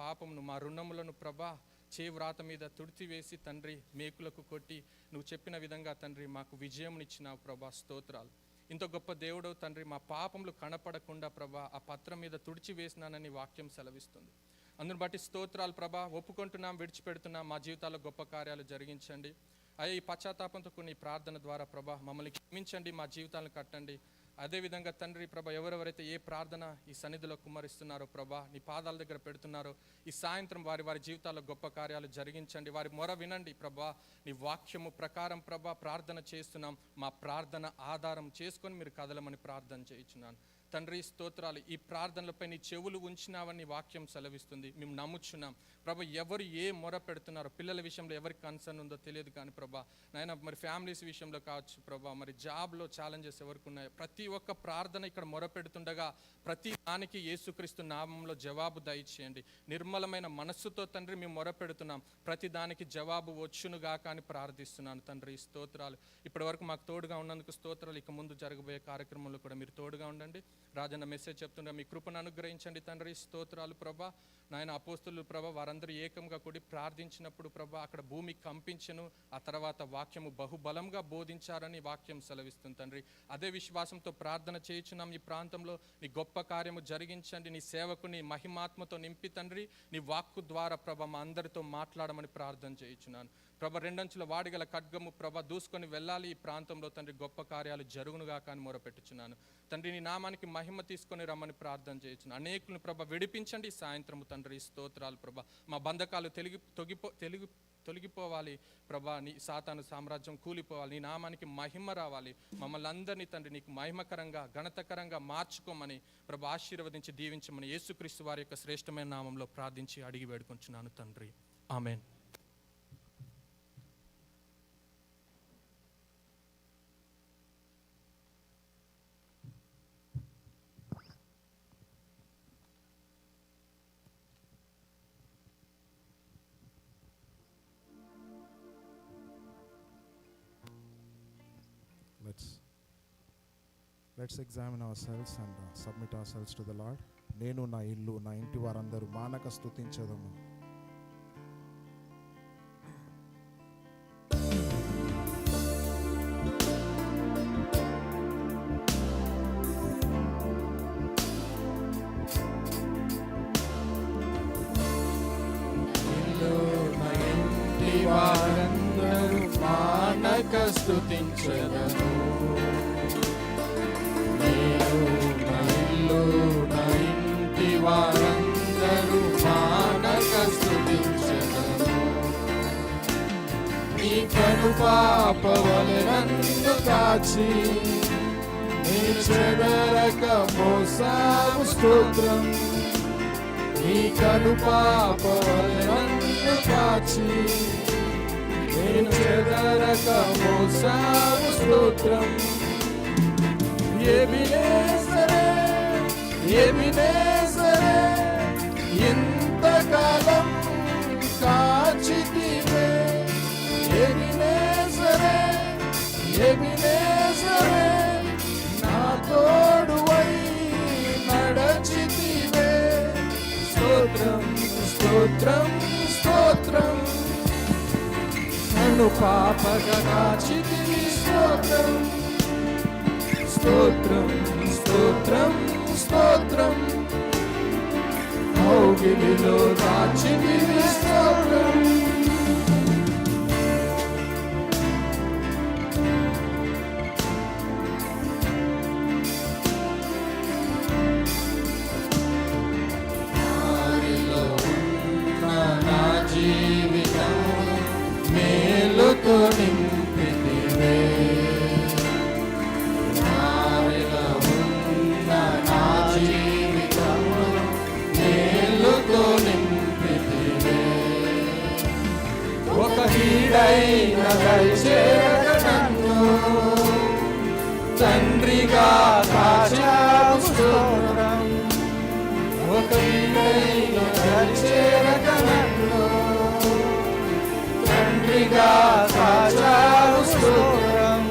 పాపమును మా రుణములను ప్రభా చేవ్రాత మీద తుడిచివేసి తండ్రి మేకులకు కొట్టి నువ్వు చెప్పిన విధంగా తండ్రి మాకు విజయంనిచ్చినావు ప్రభా. స్తోత్రాలు. ఇంత గొప్ప దేవుడు తండ్రి, మా పాపములు కనపడకుండా ప్రభా ఆ పత్రం మీద తుడిచివేసినానని వాక్యం సెలవిస్తుంది. అందుని బట్టి స్తోత్రాలు ప్రభా. ఒప్పుకుంటున్నాం, విడిచిపెడుతున్నాం, మా జీవితాల్లో గొప్ప కార్యాలు జరిగించండి అయ్యా. ఈ పశ్చాత్తాపంతో కొన్ని ప్రార్థన ద్వారా ప్రభా మమ్మల్ని క్షమించండి, మా జీవితాలను కట్టండి. అదేవిధంగా తండ్రి ప్రభా ఎవరెవరైతే ఏ ప్రార్థన ఈ సన్నిధిలో కుమ్మరిస్తున్నారో ప్రభా నీ పాదాల దగ్గర పెడుతున్నారో ఈ సాయంత్రం వారి జీవితాల్లో గొప్ప కార్యాలు జరిగించండి. వారి మొర వినండి ప్రభా. నీ వాక్యము ప్రకారం ప్రభా ప్రార్థన చేస్తున్నాం. మా ప్రార్థన ఆధారం చేసుకొని మీరు కదలమని ప్రార్థన చేయించున్నాను తండ్రి. స్తోత్రాలు. ఈ ప్రార్థనలపై నీ చెవులు ఉంచినావని వాక్యం సెలవిస్తుంది. మేము నమ్ముచున్నాం ప్రభా. ఎవరు ఏ మొర పెడుతున్నారో, పిల్లల విషయంలో ఎవరికి కన్సర్న్ ఉందో తెలియదు కానీ ప్రభా నాయన మరి ఫ్యామిలీస్ విషయంలో కావచ్చు ప్రభా, మరి జాబ్లో ఛాలెంజెస్ ఎవరికి ఉన్నాయో ప్రతి ఒక్క ప్రార్థన ఇక్కడ మొర పెడుతుండగా ప్రతి దానికి యేసుక్రీస్తు నామంలో జవాబు దయచేయండి. నిర్మలమైన మనస్సుతో తండ్రి మేము మొర పెడుతున్నాం, ప్రతి దానికి జవాబు వచ్చునుగా కానీ ప్రార్థిస్తున్నాను తండ్రి. స్తోత్రాలు. ఇప్పటి వరకు మాకు తోడుగా ఉన్నందుకు స్తోత్రాలు. ఇక ముందు జరగబోయే కార్యక్రమంలో కూడా మీరు తోడుగా ఉండండి. రాజన్న మెసేజ్ చెప్తుండగా మీ కృపను అనుగ్రహించండి తండ్రి. స్తోత్రాలు ప్రభా. నాయన అపోస్తులు ప్రభా వారందరూ ఏకంగా కూడి ప్రార్థించినప్పుడు ప్రభా అక్కడ భూమి కంపించెను. ఆ తర్వాత వాక్యము బహుబలంగా బోధించారని వాక్యం సెలవిస్తుంది తండ్రి. అదే విశ్వాసంతో ప్రార్థన చేయించున్నాం. ఈ ప్రాంతంలో నీ గొప్ప కార్యము జరిగించండి. నీ సేవకుని మహిమాత్మతో నింపి తండ్రి నీ వాక్కు ద్వారా ప్రభా మా అందరితో మాట్లాడమని ప్రార్థన చేయించున్నాను ప్రభ. రెండంచుల వాడిగల ఖడ్గము ప్రభ దూసుకొని వెళ్ళాలి ఈ ప్రాంతంలో తండ్రి. గొప్ప కార్యాలు జరుగునుగా కానీ మొరపెట్టుచున్నాను తండ్రి. నీ నామానికి మహిమ తీసుకొని రమ్మని ప్రార్థన చేయించున్నాను. అనేకులను ప్రభ విడిపించండి సాయంత్రము తండ్రి. స్తోత్రాలు ప్రభ. మా బంధకాలు తొలగిపోవాలి ప్రభా. నీ సాతాను సామ్రాజ్యం కూలిపోవాలి. నీ నామానికి మహిమ రావాలి. మమ్మల్ని అందరినీ తండ్రి నీకు మహిమకరంగా ఘనతకరంగా మార్చుకోమని ప్రభ ఆశీర్వదించి దీవించమని యేసుక్రీస్తు వారి యొక్క శ్రేష్టమైన నామంలో ప్రార్థించి అడిగి వేడుకుంటున్నాను తండ్రి. ఆమేన్. Let's examine ourselves and submit ourselves to the Lord. నేను నా ఇల్లు నా ఇంటి వారందరూ మానక స్తుతించెదము. వారందరూ మానక స్తుతించెదము. నా ఇంటి వారందరూ మానక స్తుతించెదము. నీ కనుపాప వలె నన్ను కాచి నీ చెదరక మోసావు స్తోత్రం. నీ కనుపాప వలె నన్ను కాచి నేను చెదరక మోసావు స్తోత్రం. ఎబినేజరే ఎబినేజరే ఇంతకాలం కాచితివే. ఎబినేజరే ఎబినేజరే నా తోడువై నడచితివే. స్తోత్రం స్తోత్రం స్తోత్రం. నన్ను పాపగా కాచితివి. స్తోత్రం స్తోత్రం స్తోత్రం స్తోత్రం. కౌగిలిలో దాచితివి. స్తోత్రం నారిలో ఉన్న నా జీవితం మేలుతో నింపితివే. ఒక హీడైన దయచేయక నన్ను తండ్రిగా కాచావు. స్తోత్రం. ఒక హీడైన దరిచేరక నన్ను తండ్రిగా కాచావు స్తోత్రం.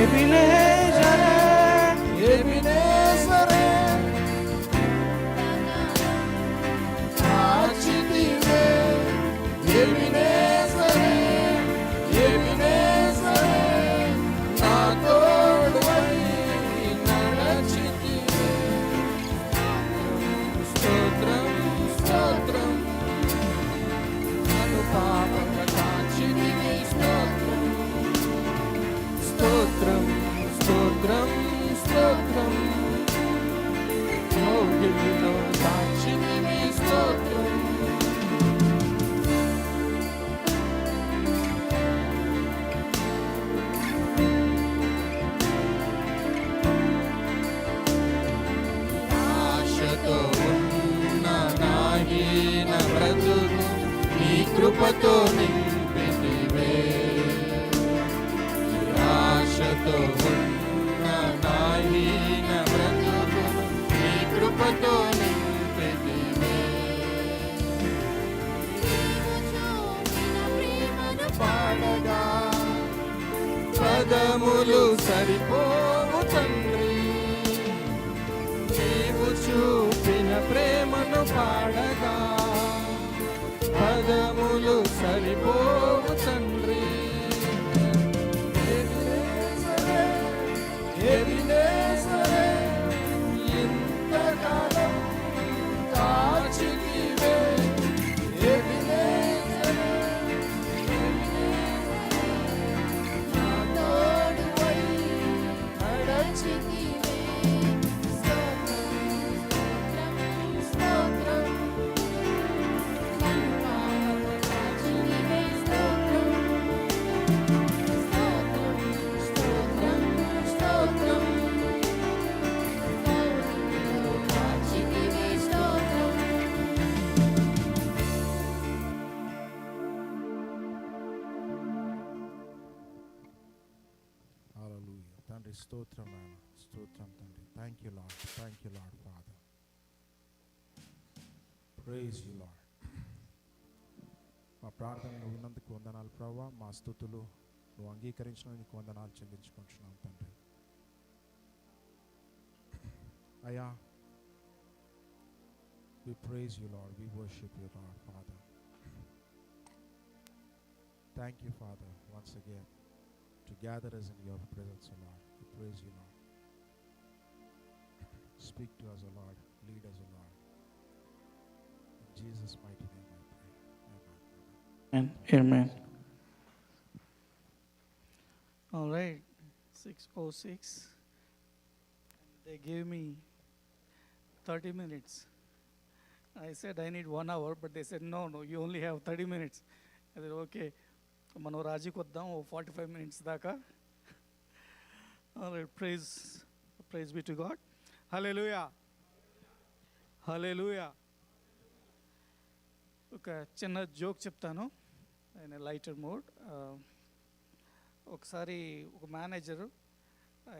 ఎబినేజరే, ఎబినేజరే, కాచితివే. ఎబినేజరే, ఎబినేజరే, నా తోడువై నడచితివే. స్తోత్రం, స్తోత్రం, నన్ను పాపంగా కాచితివే. స్తోత్రం, స్తోత్రం, స్తోత్రం, స్తోత్రం, కౌగిలిలో దాచితివే. స్తోత్రం. ఆశతో ఉన్న నా హీన బ్రతుకు నీ కృపతో నింపితివే. ఆశతో ఉన్న నా హీన బ్రతుకు నీ కృపతో నింపితివే. పాడగా పదములు సరిపోవు తండ్రి, నీవు చూపిన ప్రేమను పాడగా పదములు సరిపోవు తండ్రి. ఎబినేజరే, ఎబినేజరే, ఇంతకాలం కాచితివే. ఎబినేజరే, నా తోడువై నడచితివే. హల్లెలూయా. తండ్రి స్తోత్రం నాయన, స్తోత్రం తండ్రి. Thank you Lord, thank you Lord father. Praise you Lord. మా ప్రార్థనలు విన్నందుకు వందనాలు ప్రభా. మా స్తుతులు నువ్వు అంగీకరించినందుకు వందనాలు చెల్లించుకుంటున్నాం తండ్రి. అయ్యా, we praise you Lord, we worship you Lord Father. Thank you Father once again to gather us in your presence, O Lord. We praise you, Lord. Speak to us, O Lord. Lead us, O Lord. In Jesus' mighty name I pray. Amen. Amen. All right, 6:06. They gave me 30 minutes. I said I need 1 hour, but they said no, you only have 30 minutes. I said okay, మనం రాజీకి వద్దాం 45 minutes దాకా. All right, praise be to God. Hallelujah. Hallelujah. ఒక చిన్న joke చెప్తాను in lighter mode. ఒకసారి ఒక manager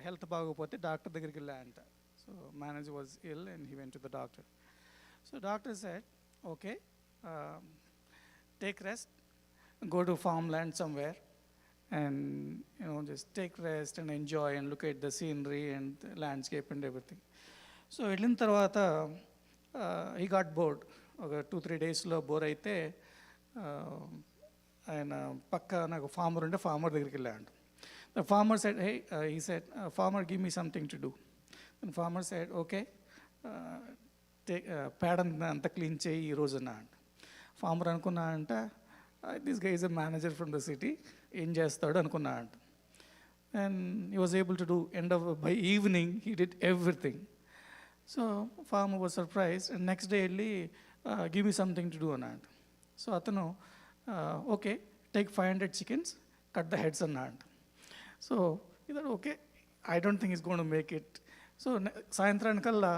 health బాగోకపోతే డాక్టర్ దగ్గరికి వెళ్ళాయంట. So manager was ill and he went to the doctor. So doctor said okay, take rest, go to farmland somewhere and just take rest and enjoy and look at the scenery and the landscape and everything. So వెళ్ళిన తర్వాత he got bored. ఒక 2-3 డేస్లో bore అయితే ఆయన పక్క నాకు farmer ఉంటే farmer దగ్గరికి వెళ్ళాడు. The farmer said he said farmer give me something to do. And farmer said okay, పేడ అంతా క్లీన్ చేయి ఈరోజు అన్నాడు. ఫార్మర్ అనుకున్నా అంట this guy is a manager from the city, ఏం చేస్తాడు అనుకున్నా అంట. And he was able to do end of by evening he did everything. So farmer was surprise and next day వెళ్ళి give me something to do అన్నాడు. So అతను okay take 500 chickens, cut the heads అన్నాడు. So ఇది okay, I don't think is gonna make it. So సాయంత్రానికల్లా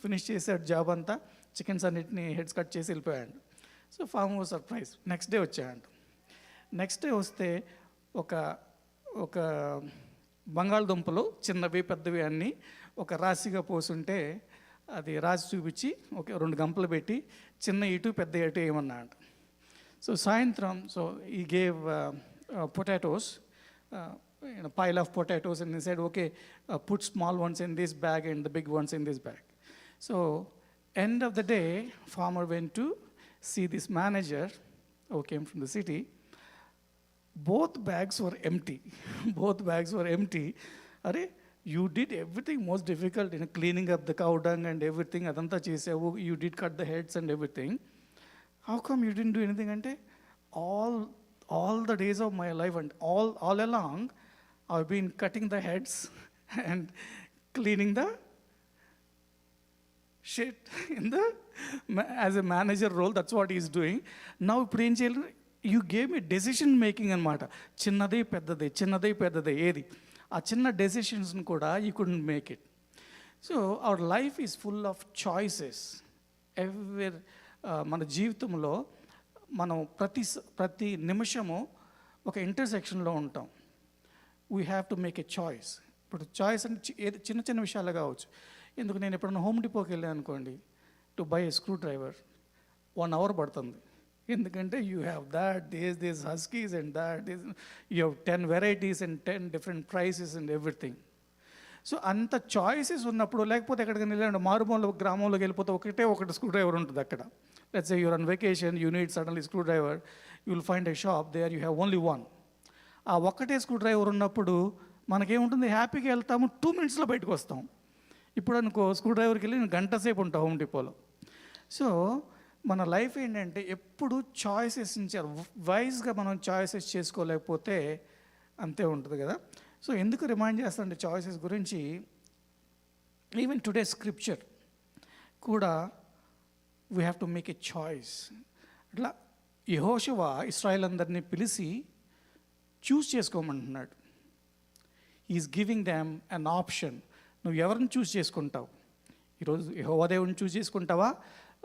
finish చేసాడు job అంతా, chickens అన్నిటిని heads cut చేసి వెళ్ళిపోయాడు. So farmer was surprise. Next day వచ్చాడు. నెక్స్ట్ డే వస్తే ఒక బంగాళదుంపలు చిన్నవి పెద్దవి అన్నీ ఒక రాశిగా పోసుంటే అది రాసి చూపించి ఒక 2 గంపలు పెట్టి చిన్న ఇటు పెద్ద ఇటు ఏమన్నా అంట. సో సాయంత్రం ఈ gave potatoes, pile of potatoes, and he said, okay, put small ones in this bag and the big ones in this bag. So end of the day, farmer went to see this manager who came from the city. Both bags were empty. Both bags were empty. Are you did everything most difficult in cleaning up the cow dung and everything. Adanta chesavu, you did cut the heads and everything. How come you didn't do anything? Ante all the days of my life and all along I've been cutting the heads and cleaning the shit in the as a manager role. That's what he's doing. Now you gave me decision making anamata. Chinnade peddade edi aa chinna decisions nu kuda you couldn't make it. So our life is full of choices. Everywhere మన జీవితంలో మనం ప్రతి నిమిషము ఒక ఇంటర్సెక్షన్లో ఉంటాం. We have to make a choice. ఇప్పుడు choice అంటే చిన్న చిన్న విషయాలు కావచ్చు. ఎందుకు నేను ఎప్పుడైనా హోమ్ డిపోకి వెళ్ళాను అనుకోండి, to buy a screw driver 1 hour పడుతుంది. ఎందుకంటే you have this Huskies and you have 10 varieties and 10 different prices and everything. So అంత చాయిసెస్ ఉన్నప్పుడు, లేకపోతే ఎక్కడికి వెళ్ళాడు మారుమూల గ్రామంలోకి వెళ్ళిపోతే ఒకటి స్క్రూ డ్రైవర్ ఉంటుంది అక్కడ. Let's say you're on vacation, you need suddenly screwdriver, you will find a shop there you have only 1. ఆ ఒక్కటే స్క్రూ డ్రైవర్ ఉన్నప్పుడు మనకేముంటుంది, హ్యాపీగా వెళ్తాము, 2 minutesలో బయటకు వస్తాం. ఇప్పుడు అనుకో స్క్రూ డ్రైవర్కి వెళ్ళి నేను గంట సేపు ఉంటాను హోమ్ డిపోలో. సో మన లైఫ్ ఏంటంటే ఎప్పుడు చాయిసెస్ నుంచి వైజ్గా మనం చాయిసెస్ చేసుకోలేకపోతే అంతే ఉంటుంది కదా. సో ఎందుకు రిమైండ్ చేస్తానంటే చాయిసెస్ గురించి, ఈవెన్ టుడే స్క్రిప్చర్ కూడా we have to make a choice. అట్లా యెహోషువ ఇశ్రాయేల్ అందరినీ పిలిచి చూస్ చేసుకోమంటున్నాడు. Is giving them an option. నువ్వు ఎవరిని చూస్ చేసుకుంటావు? ఈరోజు యెహోవా దేవుడిని చూస్ చేసుకుంటావా,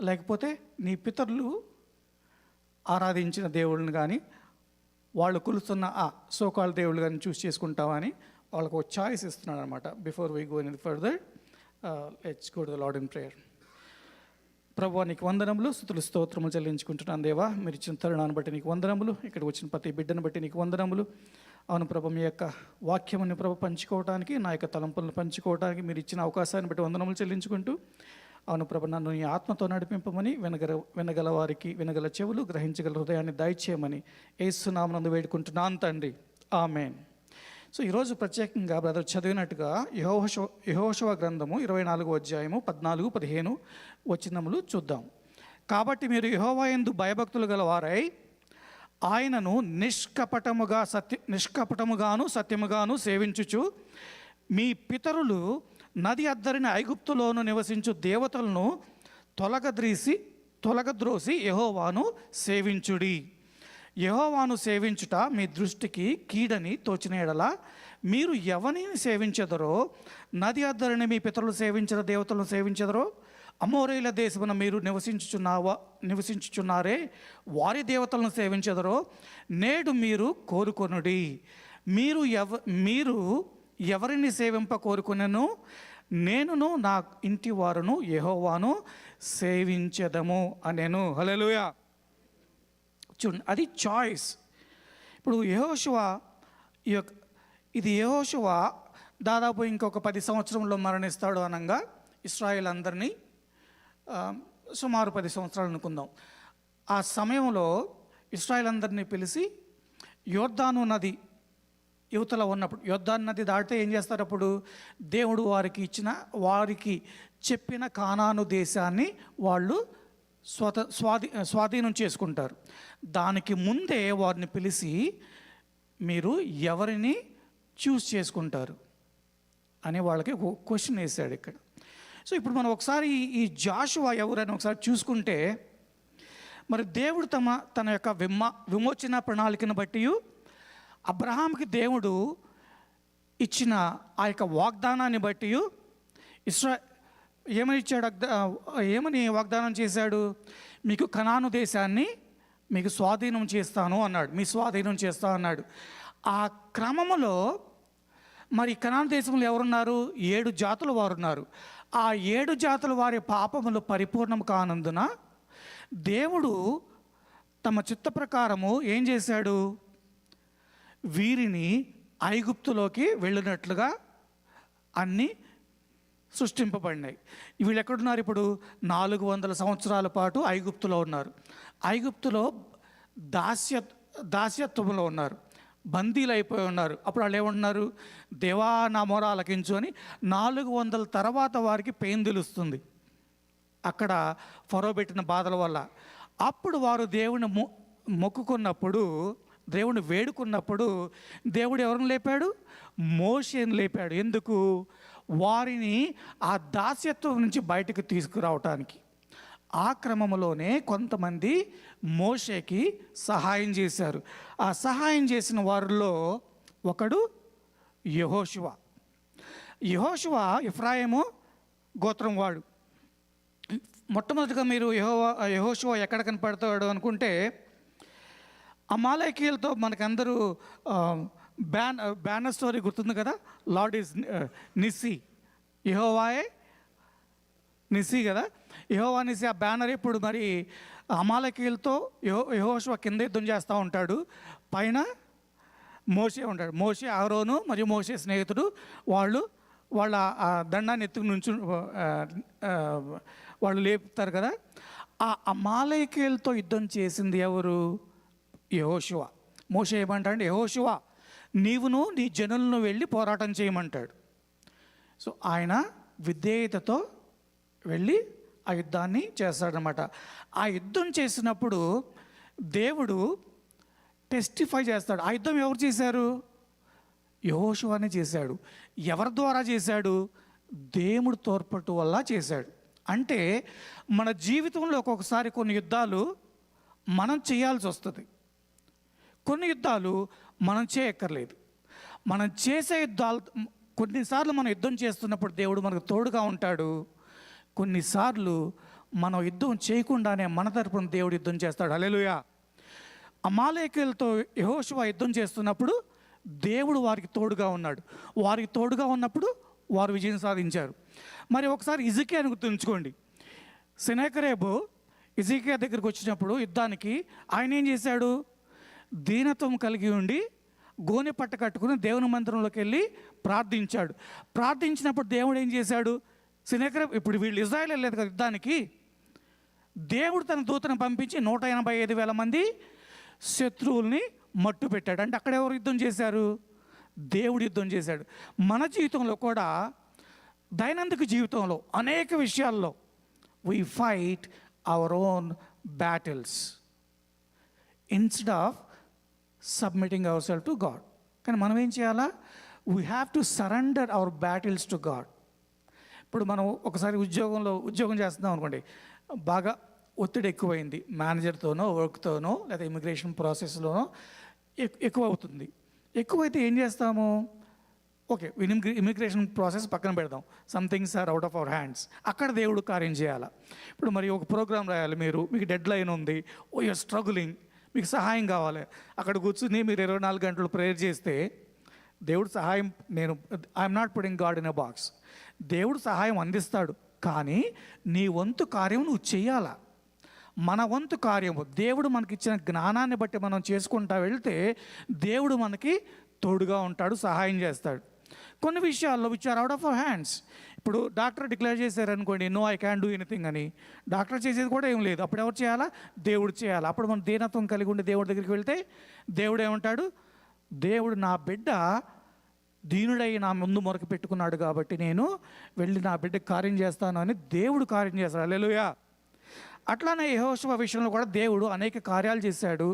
లేకపోతే నీ పితరులు ఆరాధించిన దేవుళ్ళని కానీ వాళ్ళు కొలుస్తున్న ఆ సోకాల్ దేవుళ్ళు కానీ చూస్ చేసుకుంటావా అని వాళ్ళకు ఒక చాయిస్ ఇస్తున్నాడు అనమాట. Before we go any further, let's go to the Lord in prayer. ప్రభువా నీకు వందనములు, స్తుతులు స్తోత్రములు చెల్లించుకుంటున్నాను దేవా. మీరు ఇచ్చిన తరుణాన్ని బట్టి నీకు వందనములు, ఇక్కడికి వచ్చిన ప్రతి బిడ్డను బట్టి నీకు వందనములు. అవును ప్రభు, మీ యొక్క వాక్యముని ప్రభు పంచుకోవడానికి, నా యొక్క తలంపులను పంచుకోవడానికి మీరు ఇచ్చిన అవకాశాన్ని బట్టి వందనములు చెల్లించుకుంటూ, అవును ప్రభు నన్ను నీ ఆత్మతో నడిపింపమని, వినగల వారికి వినగల చెవులు, గ్రహించగల హృదయాన్ని దయచేయమని యేసు నామమునందు వేడుకుంటున్నాను తండ్రి, ఆమేన్. సో ఈరోజు ప్రత్యేకంగా బ్రదర్ చదివినట్టుగా యెహోషువ గ్రంథము 24వ అధ్యాయము 14-15 వచనములు చూద్దాం. కాబట్టి మీరు యెహోవా యందు భయభక్తులు గల వారై ఆయనను నిష్కపటముగాను సత్యముగాను సేవించుచు, మీ పితరులు నది అద్దరిన ఐగుప్తులోను నివసించు దేవతలను తొలగద్రోసి యెహోవాను సేవించుడి. యెహోవాను సేవించుట మీ దృష్టికి కీడని తోచిన ఎడల మీరు ఎవరిని సేవించెదరో, నది అద్దరిని మీ పితరులు సేవించిన దేవతలను సేవించెదరో, అమోరీల దేశమున మీరు నివసించుచున్నారే వారి దేవతలను సేవించెదరో నేడు మీరు కోరుకొనుడి. మీరు ఎవరిని సేవింప కోరుకునను, నేనును నా ఇంటి వారును యెహోవాను సేవించెదము అనేను. హల్లెలూయా. చూడండి, అది చాయిస్. ఇప్పుడు యెహోషువ దాదాపు ఇంకొక 10 సంవత్సరంలో మరణిస్తాడు అనగా, ఇశ్రాయేల్ అందరినీ సుమారు 10 సంవత్సరాలు అనుకుందాం. ఆ సమయంలో ఇశ్రాయేల్ అందరినీ పిలిచి యోర్దాను నది యువతలో ఉన్నప్పుడు, యోర్దాను నది దాటితే ఏం చేస్తారు? అప్పుడు దేవుడు వారికి చెప్పిన కానాను దేశాన్ని వాళ్ళు స్వాధీనం చేసుకుంటారు. దానికి ముందే వారిని పిలిచి మీరు ఎవరిని చూస్ చేసుకుంటారు అని వాళ్ళకి ఒక క్వశ్చన్ వేశాడు ఇక్కడ. సో ఇప్పుడు మనం ఒకసారి ఈ జాషువా ఎవరైనా ఒకసారి చూసుకుంటే, మరి దేవుడు తన యొక్క విమోచన ప్రణాళికను బట్టి అబ్రహాంకి దేవుడు ఇచ్చిన ఆ యొక్క వాగ్దానాన్ని బట్టి ఏమని వాగ్దానం చేశాడు? మీకు కనాను దేశాన్ని మీకు స్వాధీనం చేస్తాను అన్నాడు, మీ స్వాధీనం చేస్తాను అన్నాడు. ఆ క్రమంలో మరి కనాను దేశంలో ఎవరున్నారు? 7 జాతుల వారు ఉన్నారు. ఆ 7 జాతుల వారి పాపములు పరిపూర్ణం కానందున దేవుడు తమ చిత్త ప్రకారము ఏం చేశాడు, వీరిని ఐగుప్తులోకి వెళ్ళినట్లుగా అన్నీ సృష్టింపబడినాయి. వీళ్ళు ఎక్కడున్నారు ఇప్పుడు? 400 సంవత్సరాల పాటు ఐగుప్తులో ఉన్నారు. ఐగుప్తులో దాస్యత్వంలో ఉన్నారు, బందీలు అయిపోయి ఉన్నారు. అప్పుడు వాళ్ళు ఏమంటున్నారు? దేవా నా మొర ఆలకించు అని. 400 తర్వాత వారికి పెయిన్ తెలుస్తుంది అక్కడ ఫరో పెట్టిన బాధల వల్ల. అప్పుడు వారు దేవుని మొక్కుకున్నప్పుడు, దేవుని వేడుకున్నప్పుడు దేవుడు ఎవరిని లేపాడు? మోషేని లేపాడు. ఎందుకు? వారిని ఆ దాస్యత్వం నుంచి బయటకు తీసుకురావటానికి. ఆ క్రమంలోనే కొంతమంది మోషేకి సహాయం చేశారు. ఆ సహాయం చేసిన వారిలో ఒకడు యెహోషువ. యెహోషువ ఎఫ్రాయిము గోత్రం వాడు. మొట్టమొదటిగా మీరు యెహోషువ ఎక్కడ కనపడతాడు అనుకుంటే, అమాలేకీయులతో మనకందరూ బ్యానర్ స్టోరీ గుర్తుంది కదా, లార్డ్ ఈజ్ నిస్సి, యెహోవాయే నిస్సి కదా, యెహోవా నిస్సి. ఆ బ్యానర్ ఇప్పుడు మరి అమాలేకీయులతో యెహోషువ కింద యుద్ధం చేస్తూ ఉంటాడు, పైన మోషే ఉంటాడు. మోషే, అహరోను మరియు మోషే స్నేహితుడు వాళ్ళ ఆ దండాన్ని ఎత్తుకు నుంచి వాళ్ళు లేపుతారు కదా. ఆ అమాలేకీయులతో యుద్ధం చేసింది ఎవరు? యెహోషువ. మోషే ఏమంటాడు? యెహోషువ నీవును నీ జనులను వెళ్ళి పోరాటం చేయమంటాడు. సో ఆయన విధేయతతో వెళ్ళి ఆ యుద్ధాన్ని చేస్తాడనమాట. ఆ యుద్ధం చేసినప్పుడు దేవుడు టెస్టిఫై చేస్తాడు. ఆ యుద్ధం ఎవరు చేశారు? యెహోషువనే చేశాడు. ఎవరి ద్వారా చేశాడు? దేవుడు తోడ్పట్టు వల్ల చేశాడు. అంటే మన జీవితంలో ఒక్కొక్కసారి కొన్ని యుద్ధాలు మనం చేయాల్సి వస్తుంది, కొన్ని యుద్ధాలు మనం చేయక్కర్లేదు. మనం చేసే యుద్ధాలు కొన్నిసార్లు మనం యుద్ధం చేస్తున్నప్పుడు దేవుడు మనకు తోడుగా ఉంటాడు. కొన్నిసార్లు మనం యుద్ధం చేయకుండానే మన తరపున దేవుడు యుద్ధం చేస్తాడు. హల్లెలూయా. అమాలేకీయులతో యెహోషువ యుద్ధం చేస్తున్నప్పుడు దేవుడు వారికి తోడుగా ఉన్నాడు. వారికి తోడుగా ఉన్నప్పుడు వారు విజయం సాధించారు. మరి ఒకసారి హిజ్కియాను గుర్తుంచుకోండి. సెనెకెరెబు హిజ్కియా దగ్గరికి వచ్చినప్పుడు యుద్ధానికి ఆయన ఏం చేశాడు? దీనత్వం కలిగి ఉండి గోనె పట్ట కట్టుకుని దేవుని మందిరంలోకి వెళ్ళి ప్రార్థించాడు. ప్రార్థించినప్పుడు దేవుడు ఏం చేశాడు? సెనెకెరెబు, ఇప్పుడు వీళ్ళు ఇజ్రాయేల్ వెళ్ళలేదు కదా యుద్ధానికి, దేవుడు తన దూతను పంపించి 185,000 మంది శత్రువుల్ని మట్టు పెట్టాడు. అంటే అక్కడ ఎవరు యుద్ధం చేశారు? దేవుడు యుద్ధం చేశాడు. మన జీవితంలో కూడా, దైనందిక జీవితంలో అనేక విషయాల్లో we fight our own battles instead of submitting ourselves to God. కానీ మనం ఏం చేయాలా? we have to surrender our battles to God. ఇప్పుడు మనం ఒకసారి ఉద్యోగం చేస్తున్నాం అనుకోండి, బాగా ఒత్తిడి ఎక్కువైంది, మేనేజర్తోనో వర్క్తోనో లేదా ఇమిగ్రేషన్ ప్రాసెస్లోనో ఎక్కువ అవుతుంది. ఎక్కువైతే ఏం చేస్తాము? ఓకే, ఇమిగ్రేషన్ ప్రాసెస్ పక్కన పెడదాం, somethings are out of our hands. అక్కడ దేవుడు కార్యం చేయాలా? ఇప్పుడు మరి ఒక ప్రోగ్రామ్ రాయాలి, మీకు డెడ్ లైన్ ఉంది, ఓ యూర్ స్ట్రగులింగ్, మీకు సహాయం కావాలి. అక్కడ కూర్చుని మీరు 24 గంటలు ప్రేయర్ చేస్తే దేవుడు సహాయం, I'm not putting God in a box, దేవుడు సహాయం అందిస్తాడు. కానీ నీ వంతు కార్యం నువ్వు చేయాలా. మన వంతు కార్యము దేవుడు మనకిచ్చిన జ్ఞానాన్ని బట్టి మనం చేసుకుంటా వెళ్తే దేవుడు మనకి తోడుగా ఉంటాడు, సహాయం చేస్తాడు. కొన్ని విషయాల్లో which are out of our hands. ఇప్పుడు డాక్టర్ డిక్లేర్ చేశారనుకోండి, no I can do anything అని, డాక్టర్ చేసేది కూడా ఏం లేదు. అప్పుడు ఎవరు చేయాలా? దేవుడు చేయాలి. అప్పుడు మనం దీనత్వం కలిగి ఉండి దేవుడి దగ్గరికి వెళ్తే దేవుడు ఏమంటాడు? దేవుడు నా బిడ్డ దీనుడై నా ముందు మొరకు పెట్టుకున్నాడు కాబట్టి నేను వెళ్ళి నా బిడ్డకి కార్యం చేస్తాను అని దేవుడు కార్యం చేస్తాడు. హల్లెలూయా. అట్లానే యెహోషువ విషయంలో కూడా దేవుడు అనేక కార్యాలు చేశాడు.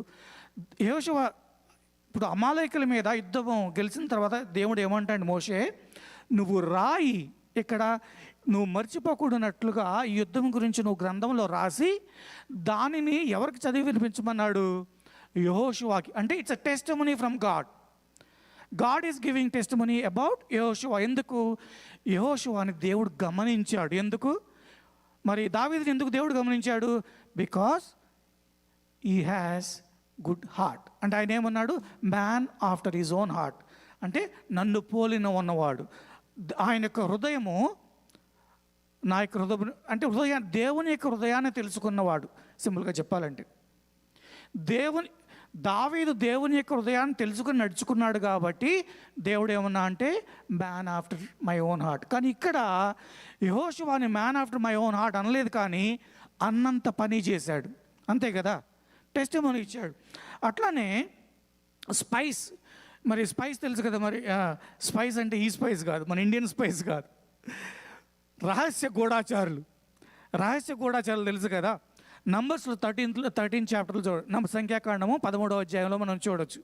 యెహోషువ ఇప్పుడు అమాలేకుల మీద యుద్ధం గెలిచిన తర్వాత దేవుడు ఏమంటాడు? మోషే, నువ్వు రాయి, ఇక్కడ నువ్వు మర్చిపోకూడనట్లుగా ఈ యుద్ధం గురించి నువ్వు గ్రంథంలో రాసి దానిని ఎవరికి చదివి వినిపించమన్నాడు? యెహోషువాకి. అంటే it's a testimony from God. God is giving testimony about యెహోషువ. ఎందుకు? యెహోషువాని దేవుడు గమనించాడు. ఎందుకు? మరి దావీదుని ఎందుకు దేవుడు గమనించాడు? Because he has good heart. అంటే ఆయన ఏమన్నాడు? Man after his own heart. అంటే నన్ను పోలిన ఉన్నవాడు. ఆయన యొక్క హృదయము నా యొక్క హృదయం అంటే దేవుని యొక్క హృదయాన్ని తెలుసుకున్నవాడు. సింపుల్గా చెప్పాలంటే దావీదు దేవుని యొక్క హృదయాన్ని తెలుసుకుని నడుచుకున్నాడు కాబట్టి దేవుడు ఏమన్నా అంటే man after my own heart. కానీ ఇక్కడ యెహోషువని man after my own heart అనలేదు, కానీ అన్నంత పని చేశాడు, అంతే కదా, టెస్టిమోనీ ఇచ్చాడు. అట్లానే స్పైస్, మరి స్పైస్ తెలుసు కదా, మరి స్పైస్ అంటే ఈ స్పైస్ కాదు, మన ఇండియన్ స్పైస్ కాదు, రహస్య గూఢాచారులు తెలుసు కదా. నంబర్స్లో 13 చాప్టర్లు సంఖ్యాకాండము 13వ అధ్యాయంలో మనం చూడవచ్చు.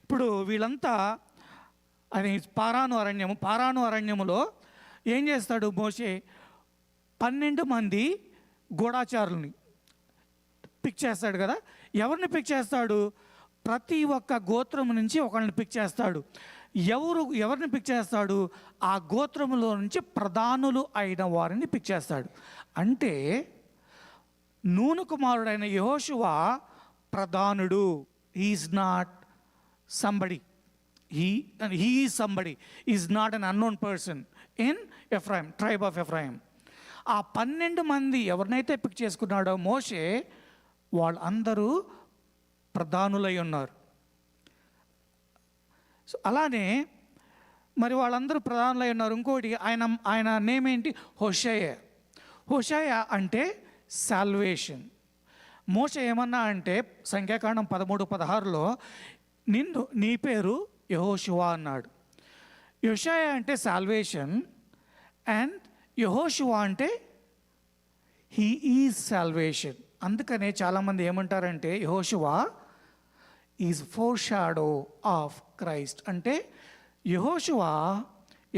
ఇప్పుడు వీళ్ళంతా అది పారాను అరణ్యములో ఏం చేస్తాడు మోషే, 12 మంది గూఢాచారుల్ని పిక్ చేస్తాడు కదా. ఎవరిని పిక్ చేస్తాడు? ప్రతి ఒక్క గోత్రం నుంచి ఒకళ్ళని పిక్ చేస్తాడు. ఎవరిని పిక్ చేస్తాడు? ఆ గోత్రములో నుంచి ప్రధానులు అయిన వారిని పిక్ చేస్తాడు. అంటే నూను కుమారుడైన యెహోషువ ప్రధానుడు. Is not somebody, he is somebody, is not an unknown person in Ephraim, tribe of Ephraim. ఆ 12 మంది ఎవరినైతే పిక్ చేసుకున్నాడో మోషే, వాళ్ళందరూ ప్రధానులై ఉన్నారు. సో అలానే మరి వాళ్ళందరూ ప్రధానులై ఉన్నారు. ఇంకోటి ఆయన నేమ్ ఏంటి? హోషేయ అంటే సాల్వేషన్. మోషే ఏమన్నా అంటే సంఖ్యాకాండం 13:16లో నీ పేరు యెహోషువ అన్నాడు. యెషయా అంటే సాల్వేషన్ అండ్ యెహోషువ అంటే హీ ఈజ్ సాల్వేషన్. అందుకనే చాలామంది ఏమంటారంటే యెహోషువ is four shadow of Christ. అంటే యెహోషువ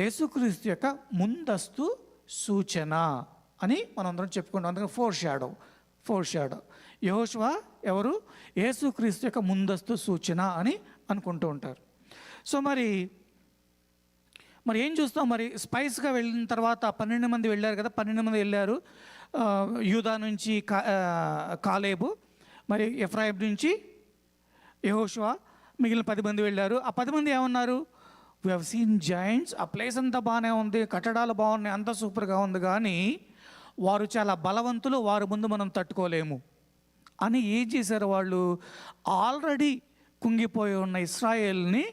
యేసుక్రీస్తు యొక్క ముందస్తు సూచన అని మనందరం చెప్పుకుంటాం. అందుకని ఫోర్ షాడో యెహోషువ ఎవరు? యేసుక్రీస్తు యొక్క ముందస్తు సూచన అని అనుకుంటూ ఉంటారు. సో మరి ఏం చూస్తాం? మరి స్పైస్గా వెళ్ళిన తర్వాత 12 మంది వెళ్ళారు కదా, 12 మంది వెళ్ళారు. యూదా నుంచి కాలేబు, మరి ఎఫ్రాయిం నుంచి యెహోషువ, మిగిలిన 10 మంది వెళ్ళారు. ఆ 10 మంది ఏమన్నారు? We have seen joints. ఆ ప్లేస్ అంతా బాగానే ఉంది, కట్టడాలు బాగున్నాయి, అంతా సూపర్గా ఉంది, కానీ వారు చాలా బలవంతులు, వారి ముందు మనం తట్టుకోలేము అని ఏం చేశారు వాళ్ళు? ఆల్రెడీ కుంగిపోయి ఉన్న ఇశ్రాయేల్ని,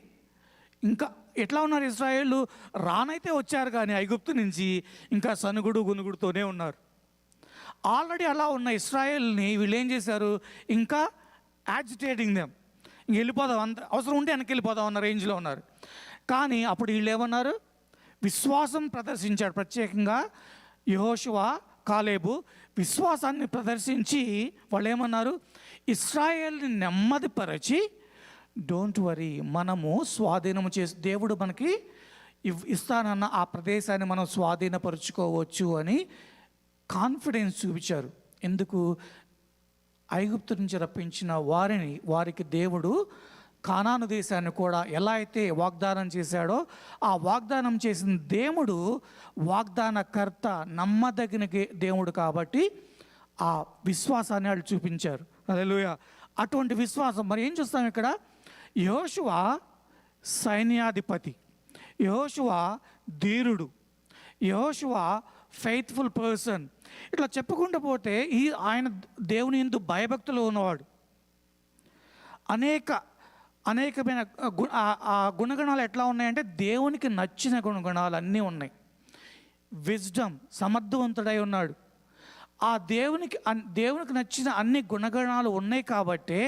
ఇంకా ఎట్లా ఉన్నారు ఇశ్రాయేళ్ళు? రానైతే వచ్చారు కానీ ఐగుప్తు నుంచి ఇంకా సనుగుడు గునుగుడుతోనే ఉన్నారు. ఆల్రెడీ అలా ఉన్న ఇశ్రాయేల్ని వీళ్ళు ఏం చేశారు? ఇంకా యాజిటేటింగ్ దెమ్, ఇంక వెళ్ళిపోదాం, అంత అవసరం ఉంటే వెనక్కి వెళ్ళిపోదాం అన్న రేంజ్లో ఉన్నారు. కానీ అప్పుడు వీళ్ళు ఏమన్నారు? విశ్వాసం ప్రదర్శించాడు. ప్రత్యేకంగా యెహోషువ, కాలేబు విశ్వాసాన్ని ప్రదర్శించి వాళ్ళు ఏమన్నారు? ఇశ్రాయేల్ని నెమ్మదిపరచి, డోంట్ వరీ, మనము స్వాధీనం చేసి దేవుడు మనకి ఇస్తానన్న ఆ ప్రదేశాన్ని మనం స్వాధీనపరుచుకోవచ్చు అని కాన్ఫిడెన్స్ చూపించారు. ఎందుకు? ఐగుప్తు నుంచి రప్పించిన వారికి దేవుడు కానాను దేశాన్ని కూడా ఎలా అయితే వాగ్దానం చేశాడో, ఆ వాగ్దానం చేసిన దేవుడు వాగ్దానకర్త, నమ్మదగిన దేవుడు కాబట్టి ఆ విశ్వాసాన్ని వాళ్ళు చూపించారు. హల్లెలూయా. అటువంటి విశ్వాసం. మరి ఏం చూస్తాం ఇక్కడ? యెహోషువ సైన్యాధిపతి, యెహోషువ ధీరుడు, యెహోషువ ఫెయిత్ఫుల్ పర్సన్. ఇట్లా చెప్పుకుంటూ పోతే ఆయన దేవుని యందు భయభక్తులు ఉన్నవాడు. అనేకమైన ఆ గుణగణాలు ఎట్లా ఉన్నాయంటే దేవునికి నచ్చిన గుణగణాలు అన్నీ ఉన్నాయి. విజ్డమ్, సమర్థవంతుడై ఉన్నాడు. ఆ దేవునికి నచ్చిన అన్ని గుణగణాలు ఉన్నాయి కాబట్టి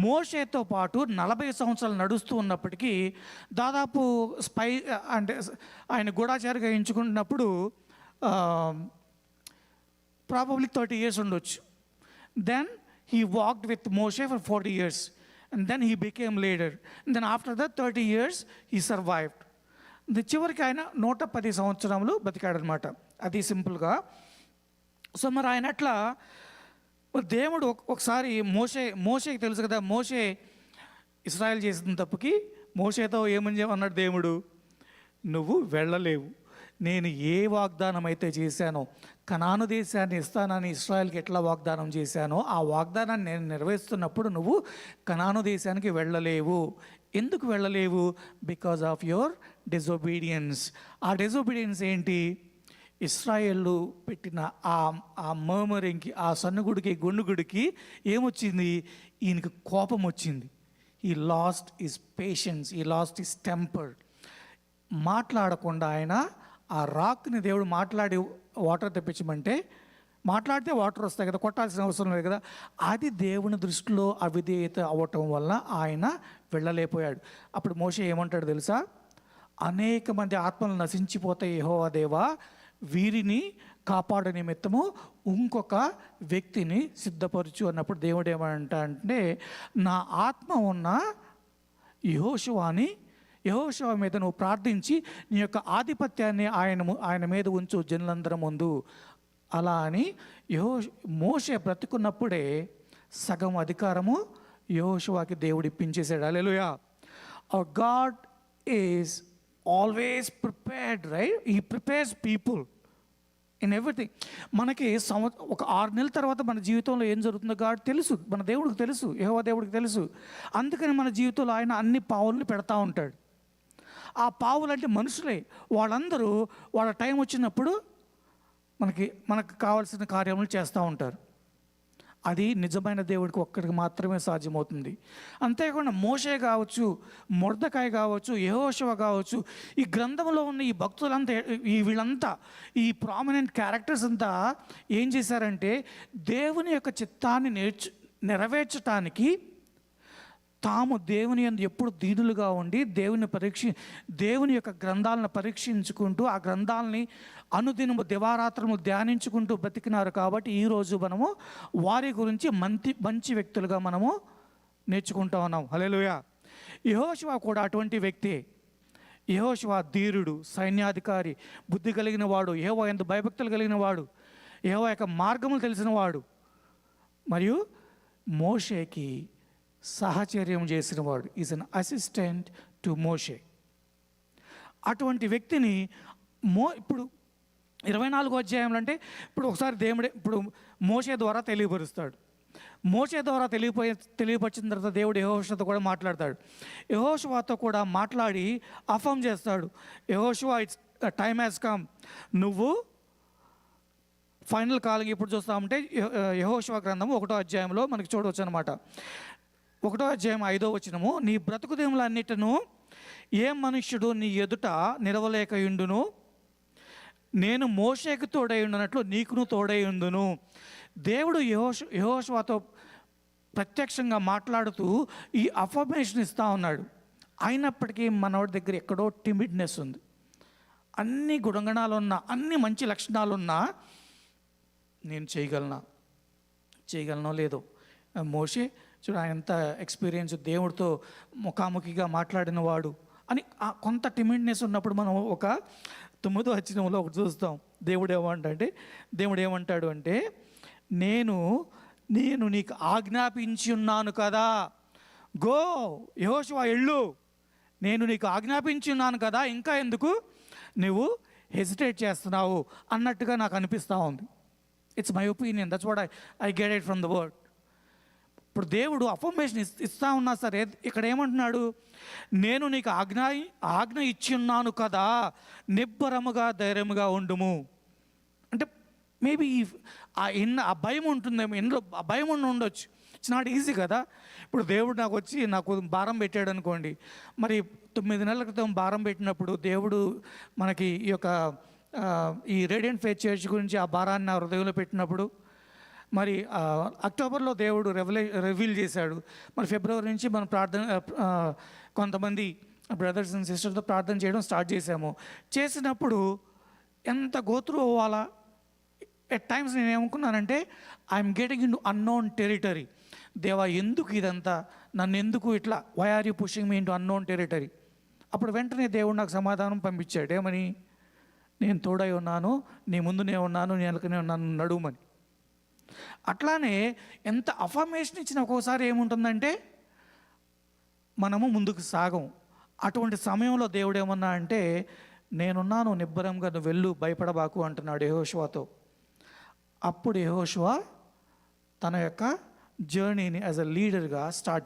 మోషేతో పాటు 40 సంవత్సరాలు నడుస్తూ ఉన్నప్పటికీ, దాదాపు అంటే ఆయన గూఢాచారిగా ఎంచుకున్నప్పుడు ప్రాబబ్లీ 30 years ఉండొచ్చు. Then he walked with Moshe for 40 years and then he became leader. And then after that 30 years he survived. చివరికి ఆయన 110 సంవత్సరములు బతికాడనమాట. అది సింపుల్గా. సో మరి ఆయన అట్లా దేవుడు ఒకసారి మోషేకి తెలుసు కదా, మోషే ఇశ్రాయేల్ చేసిన తప్పుకి మోషేతో ఏమని అన్నాడు దేవుడు? నువ్వు వెళ్ళలేవు, నేను ఏ వాగ్దానం అయితే చేశానో, కనాను దేశాన్ని ఇస్తానని ఇశ్రాయేల్కి ఎట్లా వాగ్దానం చేశానో ఆ వాగ్దానాన్ని నేను నెరవేరుస్తున్నప్పుడు నువ్వు కనాను దేశానికి వెళ్ళలేవు. ఎందుకు వెళ్ళలేవు? Because of your disobedience. ఆ డిజొబీడియన్స్ ఏంటి? ఇస్రాయేళ్ళు పెట్టిన ఆ మర్మరింగ్కి, ఆ సన్నుగుడికి, గొండుగుడికి ఏమొచ్చింది? ఈయనకి కోపం వచ్చింది. ఈ లాస్ట్ ఈజ్ పేషెన్స్, ఈ లాస్ట్ ఈజ్ టెంపర్. మాట్లాడకుండా ఆయన ఆ రాక్ని దేవుడు మాట్లాడి వాటర్ తెప్పించమంటే, మాట్లాడితే వాటర్ వస్తాయి కదా, కొట్టాల్సిన అవసరం లేదు కదా. అది దేవుని దృష్టిలో అవిధేయత అవ్వటం వల్ల ఆయన వెళ్ళలేకపోయాడు. అప్పుడు మోషే ఏమంటాడు తెలుసా? అనేక మంది ఆత్మలు నశించిపోతాయి యెహోవా దేవా, వీరిని కాపాడు నిమిత్తము ఇంకొక వ్యక్తిని సిద్ధపరచు అన్నప్పుడు దేవుడు ఏమంటా అంటే, నా ఆత్మ ఉన్న యెహోషువ మీద నువ్వు ప్రార్థించి నీ యొక్క ఆధిపత్యాన్ని ఆయన మీద ఉంచు జనులందరి ముందు. అలా అని మోషే బ్రతుకున్నప్పుడే సగం అధికారము యెహోషువకి దేవుడు ఇప్పించేశాడు. Hallelujah. Our God is always prepared, right? He prepares people in everything. మనకి ఒక 6 నెలల తర్వాత మన జీవితంలో ఏం జరుగుతుందో గాడ్ తెలుసు, మన దేవుడికి తెలుసు, యెహోవా దేవుడికి తెలుసు. అందుకని మన జీవితంలో ఆయన అన్ని పావులను పెడతా ఉంటాడు. ఆ పావులు అంటే మనుషులే. వాళ్ళందరూ వాళ్ళ టైం వచ్చినప్పుడు మనకు కావాల్సిన కార్యములు చేస్తూ ఉంటారు. అది నిజమైన దేవుడికి ఒక్కడికి మాత్రమే సాధ్యమవుతుంది. అంతేకాకుండా మోషే కావచ్చు, మొర్దెకాయి కావచ్చు, యెహోషువ కావచ్చు, ఈ గ్రంథంలో ఉన్న ఈ భక్తులంతా, వీళ్ళంతా, ఈ ప్రామినెంట్ క్యారెక్టర్స్ అంతా ఏం చేశారంటే, దేవుని యొక్క చిత్తాన్ని నెరవేర్చటానికి తాము దేవుని యందు ఎప్పుడు దీనులుగా ఉండి దేవుని యొక్క గ్రంథాలను పరీక్షించుకుంటూ, ఆ గ్రంథాలని అనుదినము దివారాత్రము ధ్యానించుకుంటూ బ్రతికినారు. కాబట్టి ఈరోజు మనము వారి గురించి మంచి వ్యక్తులుగా మనము నేర్చుకుంటా ఉన్నాం. హల్లెలూయా. యెహోషువ కూడా అటువంటి వ్యక్తే. యెహోషువ ధీరుడు, సైన్యాధికారి, బుద్ధి కలిగిన వాడు, యెహోవా యందు భయభక్తులు కలిగిన వాడు, యెహోవా యొక్క మార్గములు తెలిసిన వాడు, మరియు మోషేకి సహచర్యం చేసిన వాడు. ఈజ్ అన్ అసిస్టెంట్ టు మోషే. అటువంటి వ్యక్తిని ఇప్పుడు 24వ అధ్యాయంలో అంటే ఇప్పుడు ఒకసారి ఇప్పుడు మోషే ద్వారా తెలియపరుస్తాడు. మోషే ద్వారా తెలియపరిచిన తర్వాత దేవుడు యెహోషువతో కూడా మాట్లాడతాడు. యెహోషువతో కూడా మాట్లాడి అఫర్మ్ చేస్తాడు. యెహోషువ, ఇట్స్ టైమ్ హ్యాస్ కమ్. నువ్వు ఫైనల్ కాలం ఇప్పుడు చూస్తామంటే యెహోషువ గ్రంథము 1వ అధ్యాయంలో మనకి చూడవచ్చు అనమాట. 1వ అధ్యాయం 5వ వచనము, నీ బ్రతుకుదేములన్నిటిను ఏ మనుష్యుడు నీ ఎదుట నిలవలేకయుండును, నేను మోషేకు తోడై ఉండినట్లు నీకును తోడై ఉండును. దేవుడు యెహోషువతో ప్రత్యక్షంగా మాట్లాడుతూ ఈ అఫర్మేషన్ ఇస్తూ ఉన్నాడు. అయినప్పటికీ మనవాడి దగ్గర ఎక్కడో టిమిడ్నెస్ ఉంది. అన్ని గుణగణాలు ఉన్నా, అన్ని మంచి లక్షణాలు ఉన్నా, నేను చేయగలనో లేదో. మోషే చూడ ఎంత ఎక్స్పీరియన్స్, దేవుడితో ముఖాముఖిగా మాట్లాడిన వాడు అని కొంత టిమిడ్నెస్ ఉన్నప్పుడు మనం ఒక 9వ వచనంలో ఒకటి చూస్తాం. దేవుడు ఏమంటాడు అంటే, నేను నీకు ఆజ్ఞాపించి ఉన్నాను కదా, గో యెహోషువ ఎళ్ళు, నేను నీకు ఆజ్ఞాపించి ఉన్నాను కదా, ఇంకా ఎందుకు నువ్వు హెసిటేట్ చేస్తున్నావు అన్నట్టుగా నాకు అనిపిస్తూ ఉంది. It's my opinion, that's what I get it from the word. ఇప్పుడు దేవుడు అఫర్మేషన్ ఇస్తా ఉన్నా సరే ఇక్కడ ఏమంటున్నాడు, నేను నీకు ఆజ్ఞ ఇచ్చి ఉన్నాను కదా, నిబ్బరముగా ధైర్యముగా ఉండుము. అంటే మేబీ ఆ భయం ఉంటుందేమో, ఇందులో ఆ భయం ఉండొచ్చు. ఇట్స్ నాట్ ఈజీ కదా. ఇప్పుడు దేవుడు నాకు భారం పెట్టాడు అనుకోండి. మరి 9 నెలల క్రితం భారం పెట్టినప్పుడు దేవుడు మనకి ఈ రేడియంట్ ఫెయిత్ చర్చ్ గురించి ఆ భారాన్ని నా హృదయంలో పెట్టినప్పుడు, మరి అక్టోబర్లో దేవుడు రివీల్ చేశాడు. మరి ఫిబ్రవరి నుంచి మనం కొంతమంది బ్రదర్స్ అండ్ సిస్టర్తో ప్రార్థన చేయడం స్టార్ట్ చేసినప్పుడు ఎంత గోత్రు అవ్వాలా. ఎట్ టైమ్స్ నేను ఏమనుకున్నానంటే, I'm getting into unknown territory. దేవా, ఎందుకు ఇదంతా, నన్ను ఎందుకు ఇట్లా, why are you pushing me into unknown territory? అప్పుడు వెంటనే దేవుడు నాకు సమాధానం పంపించాడు. ఏమని? నేను తోడై ఉన్నాను, నీ ముందునే ఉన్నాను, నేను వెనకనే ఉన్నాను, నడుమని. అట్లానే ఎంత అఫర్మేషన్ ఇచ్చిన ఒక్కోసారి ఏముంటుందంటే మనము ముందుకు సాగం. అటువంటి సమయంలో దేవుడు ఏమన్నా అంటే, నేనున్నాను, నిబ్బరంగా నువ్వు వెళ్ళు, భయపడబాకు అంటున్నాడు యెహోషువతో. అప్పుడు యెహోషువ తన యొక్క జర్నీని యాజ్ అ లీడర్గా స్టార్ట్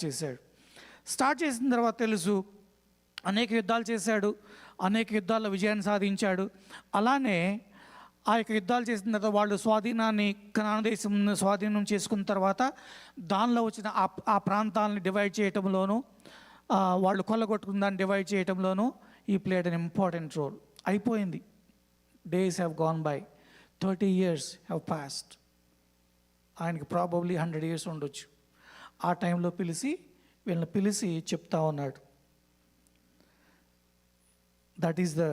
చేసిన తర్వాత తెలుసు, అనేక యుద్ధాలు చేశాడు, అనేక యుద్ధాల్లో విజయాన్ని సాధించాడు. అలానే ఆ యొక్క యుద్ధాలు చేసిన తర్వాత వాళ్ళు స్వాధీనాన్ని కనాను దేశం స్వాధీనం చేసుకున్న తర్వాత దానిలో వచ్చిన ఆ ప్రాంతాలని డివైడ్ చేయటంలోనూ వాళ్ళు కొల్లగొట్టుకున్న దాన్ని డివైడ్ చేయటంలోనూ ఈ ప్లేడ్ అన్ ఇంపార్టెంట్ రోల్. అయిపోయింది. Days have gone by, 30 years have passed. ఆయనకి ప్రాబబ్లీ 100 years ఉండొచ్చు. ఆ టైంలో వీళ్ళని పిలిచి చెప్తా ఉన్నాడు, that is the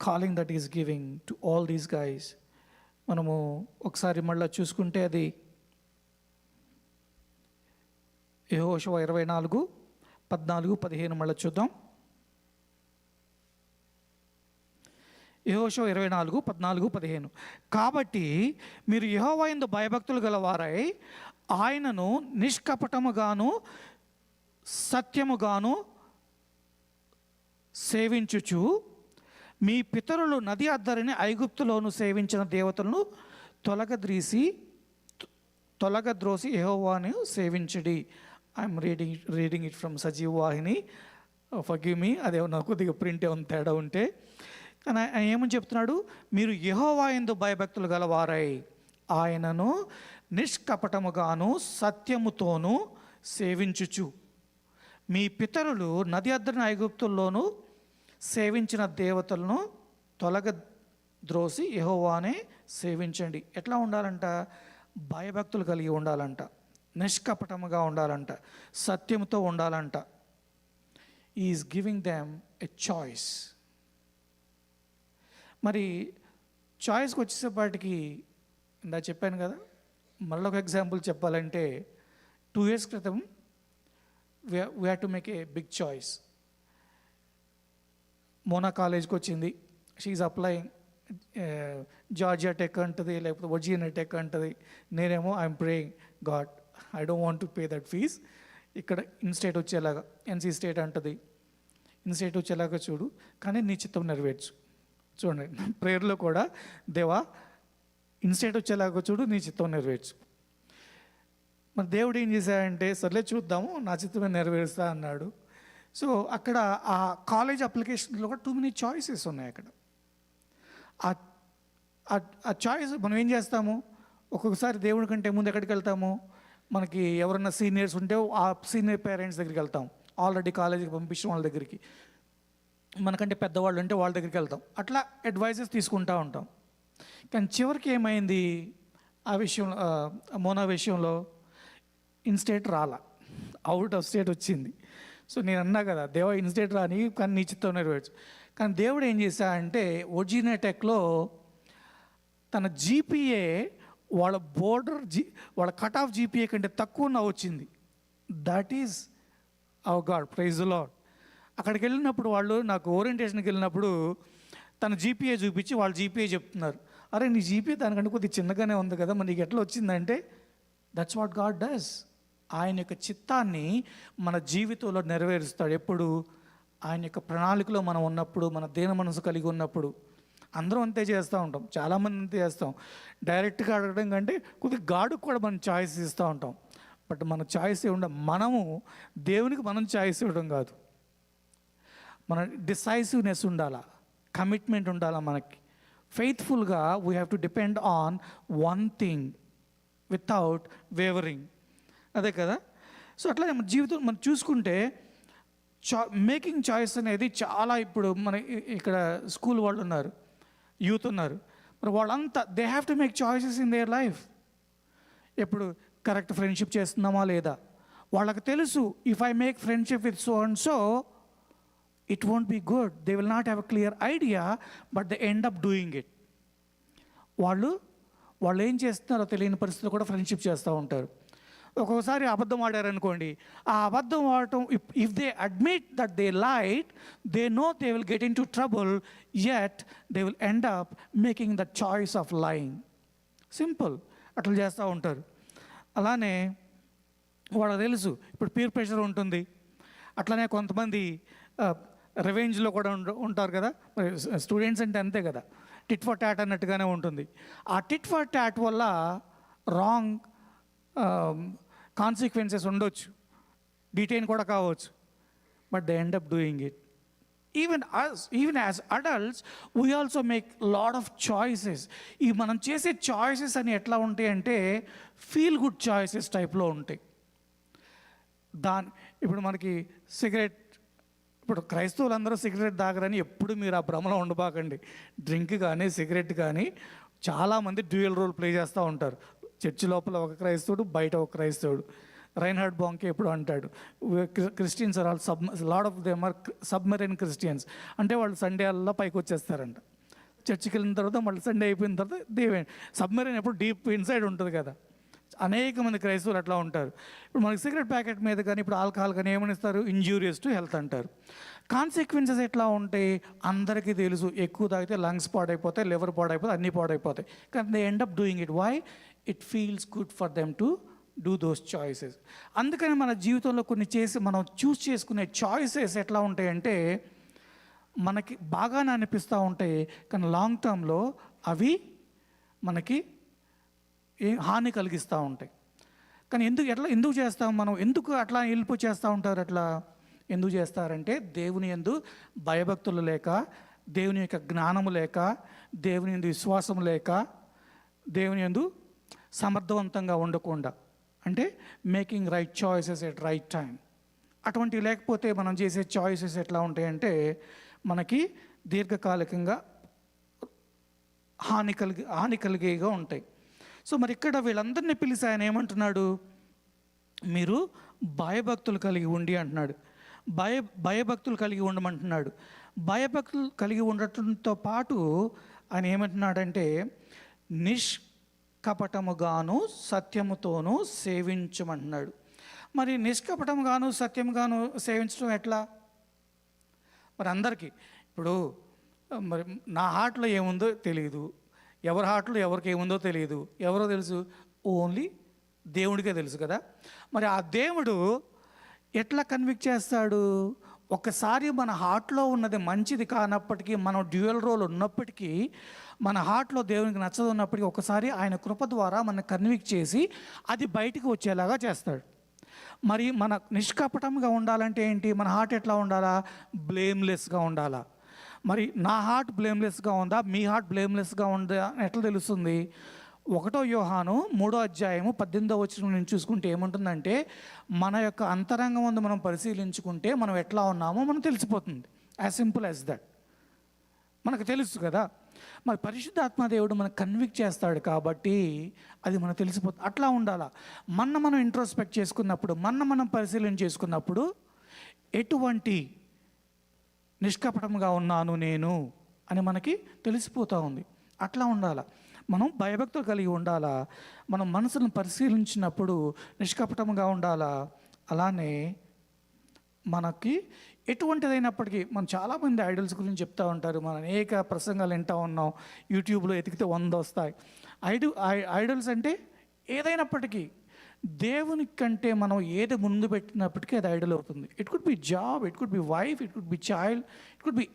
calling that is giving to all these guys. మనము ఒకసారి మళ్ళీ చూసుకుంటే అది యెహోషువ 24:14-15 మళ్ళీ చూద్దాం. యెహోషువ 24:14-15. కాబట్టి మీరు యెహోవా యందు భయభక్తులు గలవారై ఆయనను నిష్కపటముగాను సత్యముగాను సేవించుచు మీ పితరులు నది అద్దరిని ఐగుప్తులోను సేవించిన దేవతలను తొలగద్రోసి యెహోవాను సేవించుడి. I'm reading it from Sajeev Vahini. Forgive me, అదేమన్నా కొద్దిగా ప్రింట్ ఏమన్నా తేడా ఉంటే. కానీ ఆయన ఏమని చెప్తున్నాడు, మీరు యెహోవా యందు భయభక్తులు గలవారై ఆయనను నిష్కపటముగాను సత్యముతోనూ సేవించుచు మీ పితరులు నది అద్దరిని ఐగుప్తుల్లోనూ సేవించిన దేవతలను తొలగద్రోసి యెహోవానే సేవించండి. ఎట్లా ఉండాలంట? భయభక్తులు కలిగి ఉండాలంట, నిష్కపటముగా ఉండాలంట, సత్యంతో ఉండాలంట. Is giving them a choice. మరి చాయిస్కి వచ్చేసేపాటికి ఇందా చెప్పాను కదా, మళ్ళీ ఒక ఎగ్జాంపుల్ చెప్పాలంటే 2 years క్రితం we have to make a big choice. Mona కాలేజ్కి వచ్చింది, షీఈ్ అప్లయింగ్. జార్జియా టెక్ అంటుంది, లేకపోతే వర్జీనియా టెక్ అంటుంది. నేనేమో I'm praying God, I don't want to pay that fees. ఇక్కడ ఇన్స్టేట్ వచ్చేలాగా, ఎన్సీ స్టేట్ అంటుంది, ఇన్స్టేట్ వచ్చేలాగా చూడు, కానీ నీ చిత్తం నెరవేర్చు. చూడండి, ప్రేయర్లో కూడా దేవా ఇన్స్టేట్ వచ్చేలాగా చూడు, నీ చిత్తం నెరవేర్చు. మరి దేవుడు ఏం చేశాడంటే, సర్లే చూద్దాము, నా చిత్తమే నెరవేరుస్తా అన్నాడు. సో అక్కడ ఆ కాలేజ్ అప్లికేషన్లో కూడా 2 many చాయిసెస్ ఉన్నాయి. అక్కడ ఆ చాయిస్ మనం ఏం చేస్తాము, ఒక్కొక్కసారి దేవుడి కంటే ముందు ఎక్కడికి వెళ్తాము, మనకి ఎవరైనా సీనియర్స్ ఉంటే ఆ సీనియర్ పేరెంట్స్ దగ్గరికి వెళ్తాం, ఆల్రెడీ కాలేజీకి పంపించిన వాళ్ళ దగ్గరికి. మనకంటే పెద్దవాళ్ళు ఉంటే వాళ్ళ దగ్గరికి వెళ్తాం, అట్లా అడ్వైజెస్ తీసుకుంటూ ఉంటాం. కానీ చివరికి ఏమైంది ఆ విషయంలో, మోనా విషయంలో ఇన్స్టేట్ రాలా, అవుట్ ఆఫ్ స్టేట్ వచ్చింది. సో నేను అన్నా కదా, దేవా ఇన్స్టేట్ రాని, కానీ నీ చిత్తం నెరవేర్చు. కానీ దేవుడు ఏం చేశా అంటే, వర్జీనియా టెక్లో తన జీపీఏ వాళ్ళ వాళ్ళ కట్ ఆఫ్ జీపీఏ కంటే తక్కువ వచ్చింది. That is our God, praise the Lord. అక్కడికి వెళ్ళినప్పుడు వాళ్ళు నాకు ఓరియంటేషన్కి వెళ్ళినప్పుడు తన జీపీఏ చూపించి వాళ్ళ జీపీఏ చెప్తున్నారు, అరే నీ జీపీఏ దానికంటే కొద్దిగా చిన్నగానే ఉంది కదా, మరి నీకు ఎట్లా వచ్చిందంటే, దట్స్ వాట్ గాడ్ డస్. ఆయన యొక్క చిత్తాన్ని మన జీవితంలో నెరవేరుస్తాడు. ఎప్పుడు? ఆయన యొక్క ప్రణాళికలో మనం ఉన్నప్పుడు, మన దీన మనసు కలిగి ఉన్నప్పుడు. అందరం అంతే చేస్తూ ఉంటాం, చాలామంది అంతే చేస్తాం. డైరెక్ట్గా అడగడం కంటే కొద్దిగా గాడుకు కూడా మనం చాయిస్ ఇస్తూ ఉంటాం. బట్ మన చాయిస్ ఇవ్వడం, మనము దేవునికి మనం చాయిస్ ఇవ్వడం కాదు, మన డిసైసివ్నెస్ ఉండాలా, కమిట్మెంట్ ఉండాలా మనకి. ఫెయిత్ఫుల్గా we have to depend on one thing without wavering. అదే కదా. సో అట్లా మన జీవితం మనం చూసుకుంటే మేకింగ్ చాయిస్ అనేది చాలా, ఇప్పుడు మన ఇక్కడ స్కూల్ వాళ్ళు ఉన్నారు, యూత్ ఉన్నారు, మరి వాళ్ళంతా they have to make choices in their life. ఎప్పుడు కరెక్ట్ ఫ్రెండ్షిప్ చేస్తున్నామా లేదా వాళ్ళకి తెలుసు. If I make friendship with so and so, it won't be good. They will not have a clear idea, but they end up doing it. వాళ్ళు ఏం చేస్తున్నారో తెలియని పరిస్థితుల్లో కూడా ఫ్రెండ్షిప్ చేస్తూ ఉంటారు. ఒక్కొక్కసారి అబద్ధం ఆడారనుకోండి, ఆ అబద్ధం ఆడటం, if they admit that they lied, they know they will get into trouble, yet they will end up making the choice of lying. Simple, అట్లా చేస్తూ ఉంటారు. అలానే వాళ్ళకి తెలుసు, ఇప్పుడు పీర్ ప్రెషర్ ఉంటుంది. అట్లనే కొంతమంది రివెంజ్లో కూడా ఉంటారు కదా, స్టూడెంట్స్ అంటే అంతే కదా, టిట్ ఫర్ టాట్ అన్నట్టుగానే ఉంటుంది. ఆ టిట్ ఫర్ టాట్ వల్ల రాంగ్ కాన్సిక్వెన్సెస్ ఉండొచ్చు, డిటైన్ కూడా కావచ్చు, but they end up doing it. Even as adults we also make lot of choices. ఈ మనం చేసే చాయిసెస్ అని ఎట్లా ఉంటాయి అంటే ఫీల్ గుడ్ చాయిసెస్ టైప్లో ఉంటాయి. ఇప్పుడు మనకి సిగరెట్, ఇప్పుడు క్రైస్తవులందరూ సిగరెట్ తాగరని ఎప్పుడు మీరు ఆ భ్రమలో ఉండబాకండి. డ్రింక్ కానీ సిగరెట్ కానీ చాలామంది డ్యూయల్ రోల్ ప్లే చేస్తూ ఉంటారు. చర్చి లోపల ఒక క్రైస్తవుడు, బయట ఒక క్రైస్తవుడు. రైన్హార్డ్ బాంకే ఎప్పుడు అంటాడు, Christians are all lot of them are submarine Christians. అంటే వాళ్ళు సండే అల్లా పైకి వచ్చేస్తారంట. చర్చికి వెళ్ళిన తర్వాత మళ్ళీ సండే అయిపోయిన తర్వాత సబ్మెరైన్ ఎప్పుడు డీప్ ఇన్సైడ్ ఉంటుంది కదా. అనేక మంది క్రైస్తవులు అట్లా ఉంటారు. ఇప్పుడు మనకి సిగరెట్ ప్యాకెట్ మీద కానీ ఇప్పుడు ఆల్కహాల్ కానీ ఏమనిస్తారు, ఇంజూరియస్ టు హెల్త్ అంటారు. కాన్సిక్వెన్సెస్ ఎట్లా ఉంటాయి అందరికీ తెలుసు. ఎక్కువ తాగితే లంగ్స్ పాడైపోతాయి, లివర్ పాడైపోతాయి, అన్నీ పాడైపోతాయి. కానీ they end up doing it. Why? It feels good for them to do those choices. అందుకని మన జీవితంలో కొన్ని చేసి మనం చూస్ చేసుకునే చాయిసెస్ ఎట్లా ఉంటాయంటే మనకి బాగానే అనిపిస్తూ ఉంటాయి, కానీ లాంగ్ టర్మ్లో అవి మనకి హాని కలిగిస్తూ ఉంటాయి. కానీ ఎందుకు చేస్తాం మనం? ఎందుకు అట్లా వెళ్ళిపో చేస్తూ ఉంటారు? అట్లా ఎందుకు చేస్తారంటే దేవుని యందు భయభక్తులు లేక, దేవుని యొక్క జ్ఞానము లేక, దేవుని యందు విశ్వాసం లేక, దేవుని యందు సమర్థవంతంగా ఉండకుండా, అంటే making right choices at right time. అటువంటివి లేకపోతే మనం చేసే చాయిసెస్ ఎట్లా ఉంటాయంటే మనకి దీర్ఘకాలికంగా హాని కలిగేగా ఉంటాయి. సో మరి ఇక్కడ వీళ్ళందరినీ పిలిచి ఆయన ఏమంటున్నాడు? మీరు భయభక్తులు కలిగి ఉండి అంటున్నాడు. భయభక్తులు కలిగి ఉండమంటున్నాడు. భయభక్తులు కలిగి ఉండటంతో పాటు ఆయన ఏమంటున్నాడంటే నిష్కపటముగాను సత్యముతోనూ సేవించమంటున్నాడు. మరి నిష్కపటముగాను సత్యముగాను సేవించడం ఎట్లా? మరి అందరికీ ఇప్పుడు మరి నా హార్ట్లో ఏముందో తెలియదు, ఎవరి హార్ట్లో ఎవరికి ఏముందో తెలియదు. ఎవరో తెలుసు? ఓన్లీ దేవుడికే తెలుసు కదా. మరి ఆ దేవుడు ఎట్లా కన్విక్ట్ చేస్తాడు? ఒక్కసారి మన హార్ట్లో ఉన్నది మంచిది కానప్పటికీ, మనం డ్యూయల్ రోల్ ఉన్నప్పటికీ, మన హార్ట్లో దేవునికి నచ్చదు ఉన్నప్పటికీ ఒకసారి ఆయన కృప ద్వారా మన కన్విక్ట్ చేసి అది బయటికి వచ్చేలాగా చేస్తాడు. మరి మన నిష్కపటంగా ఉండాలంటే ఏంటి? మన హార్ట్ ఎట్లా ఉండాలా? బ్లేమ్లెస్గా ఉండాలా. మరి నా హార్ట్ బ్లేమ్లెస్గా ఉందా, మీ హార్ట్ బ్లేమ్లెస్గా ఉందా ఎట్లా తెలుస్తుంది? 1 యోహాను 3:18 నుంచి చూసుకుంటే ఏముంటుందంటే మన యొక్క అంతరంగం ముందు మనం పరిశీలించుకుంటే మనం ఎట్లా ఉన్నామో మనం తెలిసిపోతుంది. As simple as that. మనకు తెలుసు కదా. మరి పరిశుద్ధాత్మదేవుడు మనకు కన్విక్ట్ చేస్తాడు కాబట్టి అది మనకు తెలిసిపోతుంది. అట్లా ఉండాలా. మనం ఇంట్రోస్పెక్ట్ చేసుకున్నప్పుడు, మనం పరిశీలన చేసుకున్నప్పుడు ఎటువంటి నిష్కపటంగా ఉన్నాను నేను అని మనకి తెలిసిపోతూ ఉంది. అట్లా ఉండాలా. మనం భయభక్తులు కలిగి ఉండాలా. మనం మనసును పరిశీలించినప్పుడు నిష్కపటంగా ఉండాలా. అలానే మనకి ఎటువంటిదైనప్పటికీ మనం చాలామంది ఐడల్స్ గురించి చెప్తూ ఉంటారు. మనం అనేక ప్రసంగాలు వింటూ ఉన్నాం. యూట్యూబ్లో ఎతికితే 100 వస్తాయి. ఐడల్స్ అంటే ఏదైనప్పటికీ దేవుని కంటే మనం ఏది ముందు పెట్టినప్పటికీ అది ఐడల్ అవుతుంది. It could be job, it could be wife, it could be child, it could be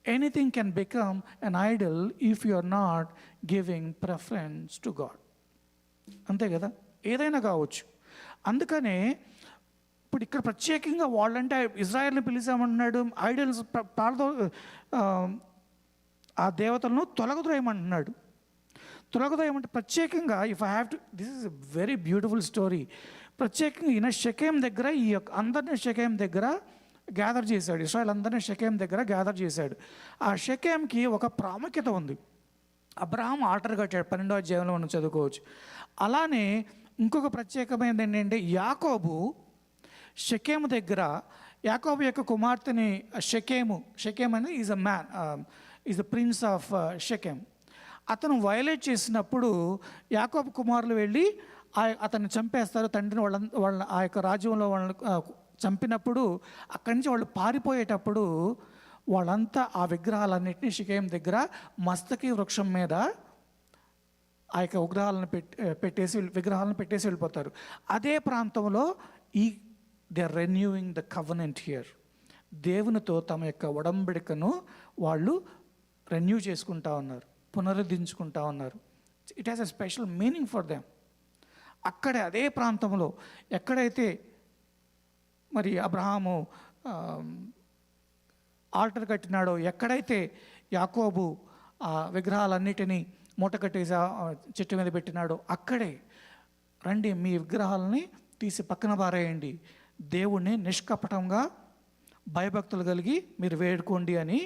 anything can become an idol if you are not giving preference to God. అంతే కదా. ఏదైనా కావచ్చు. అందుకనే ఇప్పుడు ఇక్కడ ప్రత్యేకంగా వాళ్ళంటే ఇజ్రాయెల్ని పిలిచామంటున్నాడు. ఐడల్స్ ఆ దేవతలను తొలగద్రోయమంటున్నాడు. తొలగదోయమంటే ప్రత్యేకంగా if I have to, this is a very beautiful story. ప్రత్యేకంగా ఈయన షెకెం దగ్గర ఈ యొక్క అందరినీ షెకెం దగ్గర గ్యాదర్ చేశాడు. ఇశ్రాయేల్ అందరినీ షెకెం దగ్గర గ్యాదర్ చేశాడు. ఆ షెకెంకి ఒక ప్రాముఖ్యత ఉంది. అబ్రహాం ఆల్టర్ కట్టాడు. 12వ అధ్యాయంలో మనం చదువుకోవచ్చు. అలానే ఇంకొక ప్రత్యేకమైనది ఏంటంటే యాకోబు షెకెము దగ్గర యాకోబు యొక్క కుమార్తెని షెకెం అనేది is a man, is the prince of Shechem. అతను వయలేట్ చేసినప్పుడు యాకోబు కుమారులు వెళ్ళి అతన్ని చంపేస్తారు. తండ్రిని వాళ్ళ ఆ యొక్క రాజ్యంలో వాళ్ళని చంపినప్పుడు అక్కడి నుంచి వాళ్ళు పారిపోయేటప్పుడు వాళ్ళంతా ఆ విగ్రహాలన్నింటినీ షెకెం దగ్గర మస్తకి వృక్షం మీద ఆ యొక్క విగ్రహాలను పెట్టేసి వెళ్ళిపోతారు. అదే ప్రాంతంలో they are renewing the covenant here. దేవునితో తమ యొక్క ఒడంబడికను వాళ్ళు రెన్యూ చేసుకుంటా ఉన్నారు, పునరుద్ధరించుకుంటా ఉన్నారు. It has a special meaning for them. అక్కడే అదే ప్రాంతంలో ఎక్కడైతే మరి అబ్రహాము ఆల్టర్ కట్టినాడో, ఎక్కడైతే యాకోబు ఆ విగ్రహాలన్నిటినీ మూట కట్టేసి చెట్టు మీద పెట్టినాడో అక్కడే రండి మీ విగ్రహాలని తీసి పక్కన పారేయండి, దేవుణ్ణి నిష్కపటంగా భయభక్తులు కలిగి మీరు వేడుకోండి అని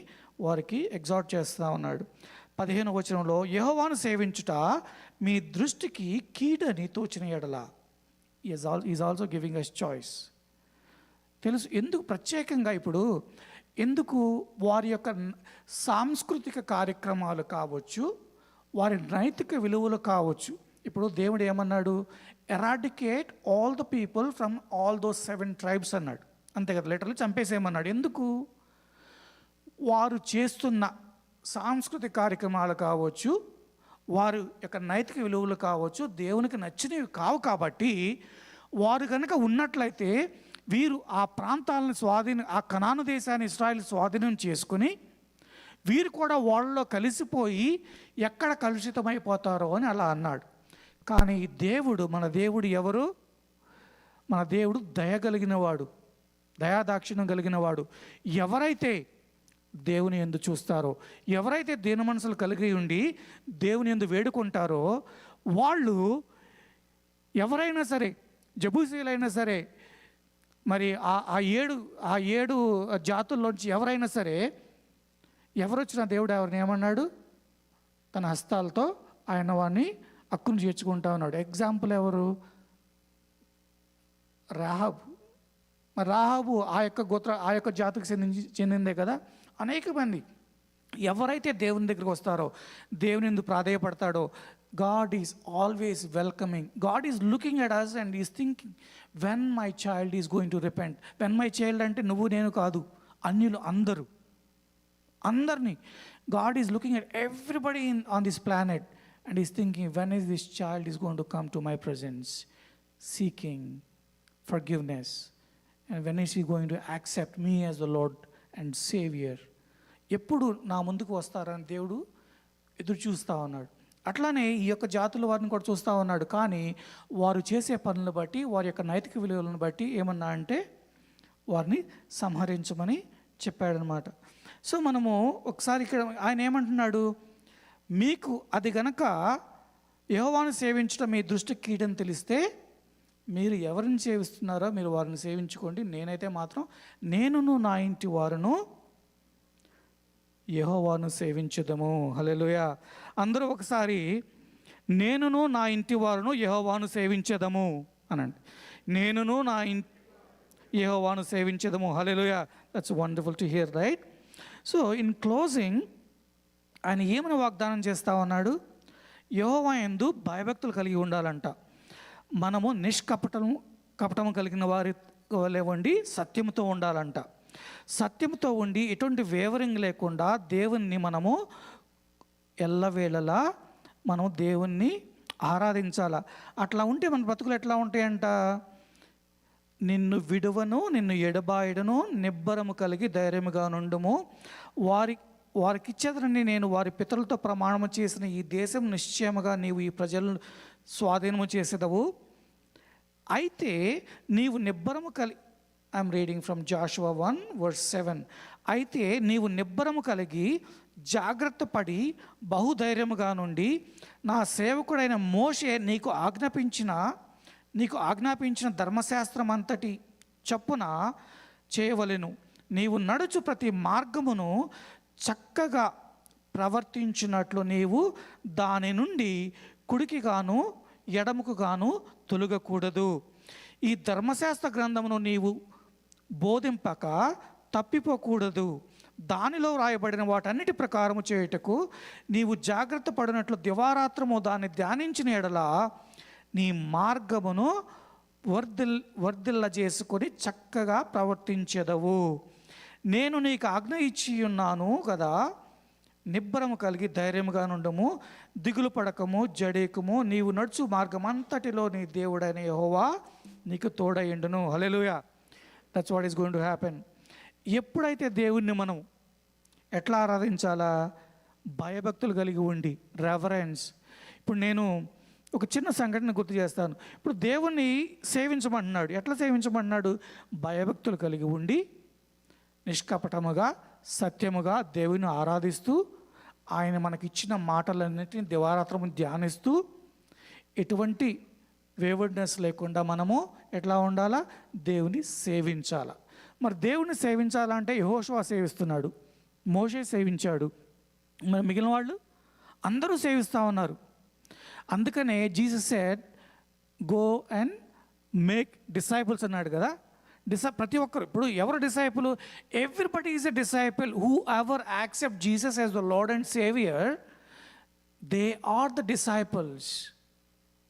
వారికి ఎగ్జార్ట్ చేస్తూ ఉన్నాడు. 15వ వచనంలో యెహోవాను సేవించుట మీ దృష్టికి కీడని తోచిన ఎడల is also giving us choice. తెలుసు ఎందుకు ప్రత్యేకంగా ఇప్పుడు ఎందుకు వారి యొక్క సాంస్కృతిక కార్యక్రమాలు కావచ్చు, వారి నైతిక విలువలు కావచ్చు. ఇప్పుడు దేవుడు ఏమన్నాడు, eradicate all the people from all those 7 tribes అన్నాడు. అంతే కదా, లిటరల్లీ చంపేసేయమన్నాడు. ఎందుకు? వారు చేస్తున్న సాంస్కృతిక కార్యక్రమాలు కావచ్చు, వారి యొక్క నైతిక విలువలు కావచ్చు, దేవునికి నచ్చినవి కావు. కాబట్టి వారు కనుక ఉన్నట్లయితే వీరు ఆ ప్రాంతాలను ఆ కనాను దేశాన్ని ఇశ్రాయేలు స్వాధీనం చేసుకుని వీరు కూడా వాళ్ళలో కలిసిపోయి ఎక్కడ కలుషితమైపోతారో అని అలా అన్నాడు. కానీ దేవుడు, మన దేవుడు ఎవరు? మన దేవుడు దయగలిగినవాడు, దయాదాక్షిణ్యం కలిగినవాడు. ఎవరైతే దేవుని యందు చూస్తారో, ఎవరైతే దీన మనసులు కలిగి ఉండి దేవుని యందు వేడుకుంటారో వాళ్ళు ఎవరైనా సరే, జబూసీలైనా సరే, మరి ఆ ఏడు జాతుల్లోంచి ఎవరైనా సరే, ఎవరొచ్చినా దేవుడు ఎవరిని ఏమన్నాడు, తన హస్తాలతో ఆయన వాడిని అక్కును చేర్చుకుంటా ఉన్నాడు. ఎగ్జాంపుల్ ఎవరు? రాహాబు. మరి రాహాబు ఆ యొక్క జాతికి చెందిందే కదా. అనేక మంది ఎవరైతే దేవుని దగ్గరికి వస్తారో, దేవుని ఎందుకు ప్రాధేయపడతాడో, God is always welcoming. God is looking at us and is thinking, when my child is going to repent. When my child అంటే నువ్వు నేను కాదు, అన్యులు అందరినీ God is looking at everybody on this planet and is thinking, when is this child is going to come to my presence seeking forgiveness, and when is he going to accept me as the Lord and Savior. ఎప్పుడు నా ముందుకు వస్తారని దేవుడు ఎదురు చూస్తూ ఉన్నాడు. అట్లానే ఈ యొక్క జాతుల వారిని కూడా చూస్తూ ఉన్నాడు. కానీ వారు చేసే పనులను బట్టి, వారి యొక్క నైతిక విలువలను బట్టి ఏమన్నా అంటే వారిని సంహరించమని చెప్పాడనమాట. సో మనము ఒకసారి ఇక్కడ ఆయన ఏమంటున్నాడు, మీకు అది గనక యెహోవాను సేవించడం మీ దృష్టికి కీడని తెలిస్తే మీరు ఎవరిని సేవిస్తున్నారో మీరు వారిని సేవించుకోండి, నేనైతే మాత్రం నేనును నా ఇంటి వారును యెహోవాను సేవించుదము. హల్లెలూయా. అందరూ ఒకసారి నేనును నా ఇంటి వారును యెహోవాను సేవించదము అనండి. నేనును నా యెహోవాను సేవించదము. Hallelujah. That's wonderful to hear, right? So in closing ఆయన ఏమని వాగ్దానం చేస్తా ఉన్నాడు, యెహోవా యందు భయభక్తులు కలిగి ఉండాలంట. మనము కపటము కలిగిన వారి లేవండి, సత్యముతో ఉండాలంట. సత్యంతో ఉండి ఎటువంటి వేవరింగ్ లేకుండా దేవుణ్ణి మనము ఎల్లవేళలా మనం దేవుణ్ణి ఆరాధించాల. అట్లా ఉంటే మన బ్రతుకులు ఎట్లా ఉంటాయంట, నిన్ను విడువను, నిన్ను ఎడబాయడను, నిబ్బరము కలిగి ధైర్యముగా నుండుము. వారికిచ్చేదని నేను వారి పితరులతో ప్రమాణము చేసిన ఈ దేశం నిశ్చయముగా నీవు ఈ ప్రజలను స్వాధీనము చేసేదవు. అయితే నీవు నిబ్బరము ఐఎమ్ రీడింగ్ ఫ్రమ్ జాషువా 1:7. అయితే నీవు నిబ్బరము కలిగి జాగ్రత్త పడి బహుధైర్యముగా నుండి నా సేవకుడైన మోషే నీకు ఆజ్ఞాపించిన ధర్మశాస్త్రం అంతటి చొప్పున చేయవలెను. నీవు నడుచు ప్రతి మార్గమును చక్కగా ప్రవర్తించినట్లు నీవు దాని నుండి కుడికి గాను ఎడముకు గాను తొలగకూడదు. ఈ ధర్మశాస్త్ర గ్రంథమును నీవు బోధింపక తప్పిపోకూడదు. దానిలో వ్రాయబడిన వాటన్నిటి ప్రకారము చేయుటకు నీవు జాగ్రత్త పడినట్లు దివారాత్రము దాన్ని ధ్యానించిన ఎడల నీ మార్గమును వర్ధిల్ల చేసుకొని చక్కగా ప్రవర్తించెదవు. నేను నీకు ఆజ్ఞ ఇచ్చి ఉన్నాను కదా, నిబ్బరము కలిగి ధైర్యముగా నుండము, దిగులు పడకము, జడేకము. నీవు నడుచు మార్గం అంతటిలో నీ దేవుడైన యెహోవా నీకు తోడయ్యుండును. Hallelujah. That's what is going to happen. ఎప్పుడైతే దేవుణ్ణి మనం ఎట్లా ఆరాధించాలా, భయభక్తులు కలిగి ఉండి, రెవరెన్స్. ఇప్పుడు నేను ఒక చిన్న సంఘటన గుర్తు చేస్తాను. ఇప్పుడు దేవుణ్ణి సేవించమంటున్నాడు. ఎట్లా సేవించమంటున్నాడు? భయభక్తులు కలిగి ఉండి నిష్కపటముగా సత్యముగా దేవుని ఆరాధిస్తూ ఆయన మనకిచ్చిన మాటలన్నిటిని దివారాత్రము ధ్యానిస్తూ ఎటువంటి వేవర్డ్నెస్ లేకుండా మనము ఎట్లా ఉండాలా? దేవుని సేవించాల. మరి దేవుని సేవించాలంటే యెహోషువ సేవిస్తున్నాడు, మోషే సేవించాడు, మరి మిగిలిన వాళ్ళు అందరూ సేవిస్తూ ఉన్నారు. అందుకనే Jesus said go and make disciples అన్నాడు కదా. ప్రతి ఒక్కరు, ఇప్పుడు ఎవరు disciple? Everybody is a disciple who ever accept Jesus as the Lord and saviour, they are the disciples.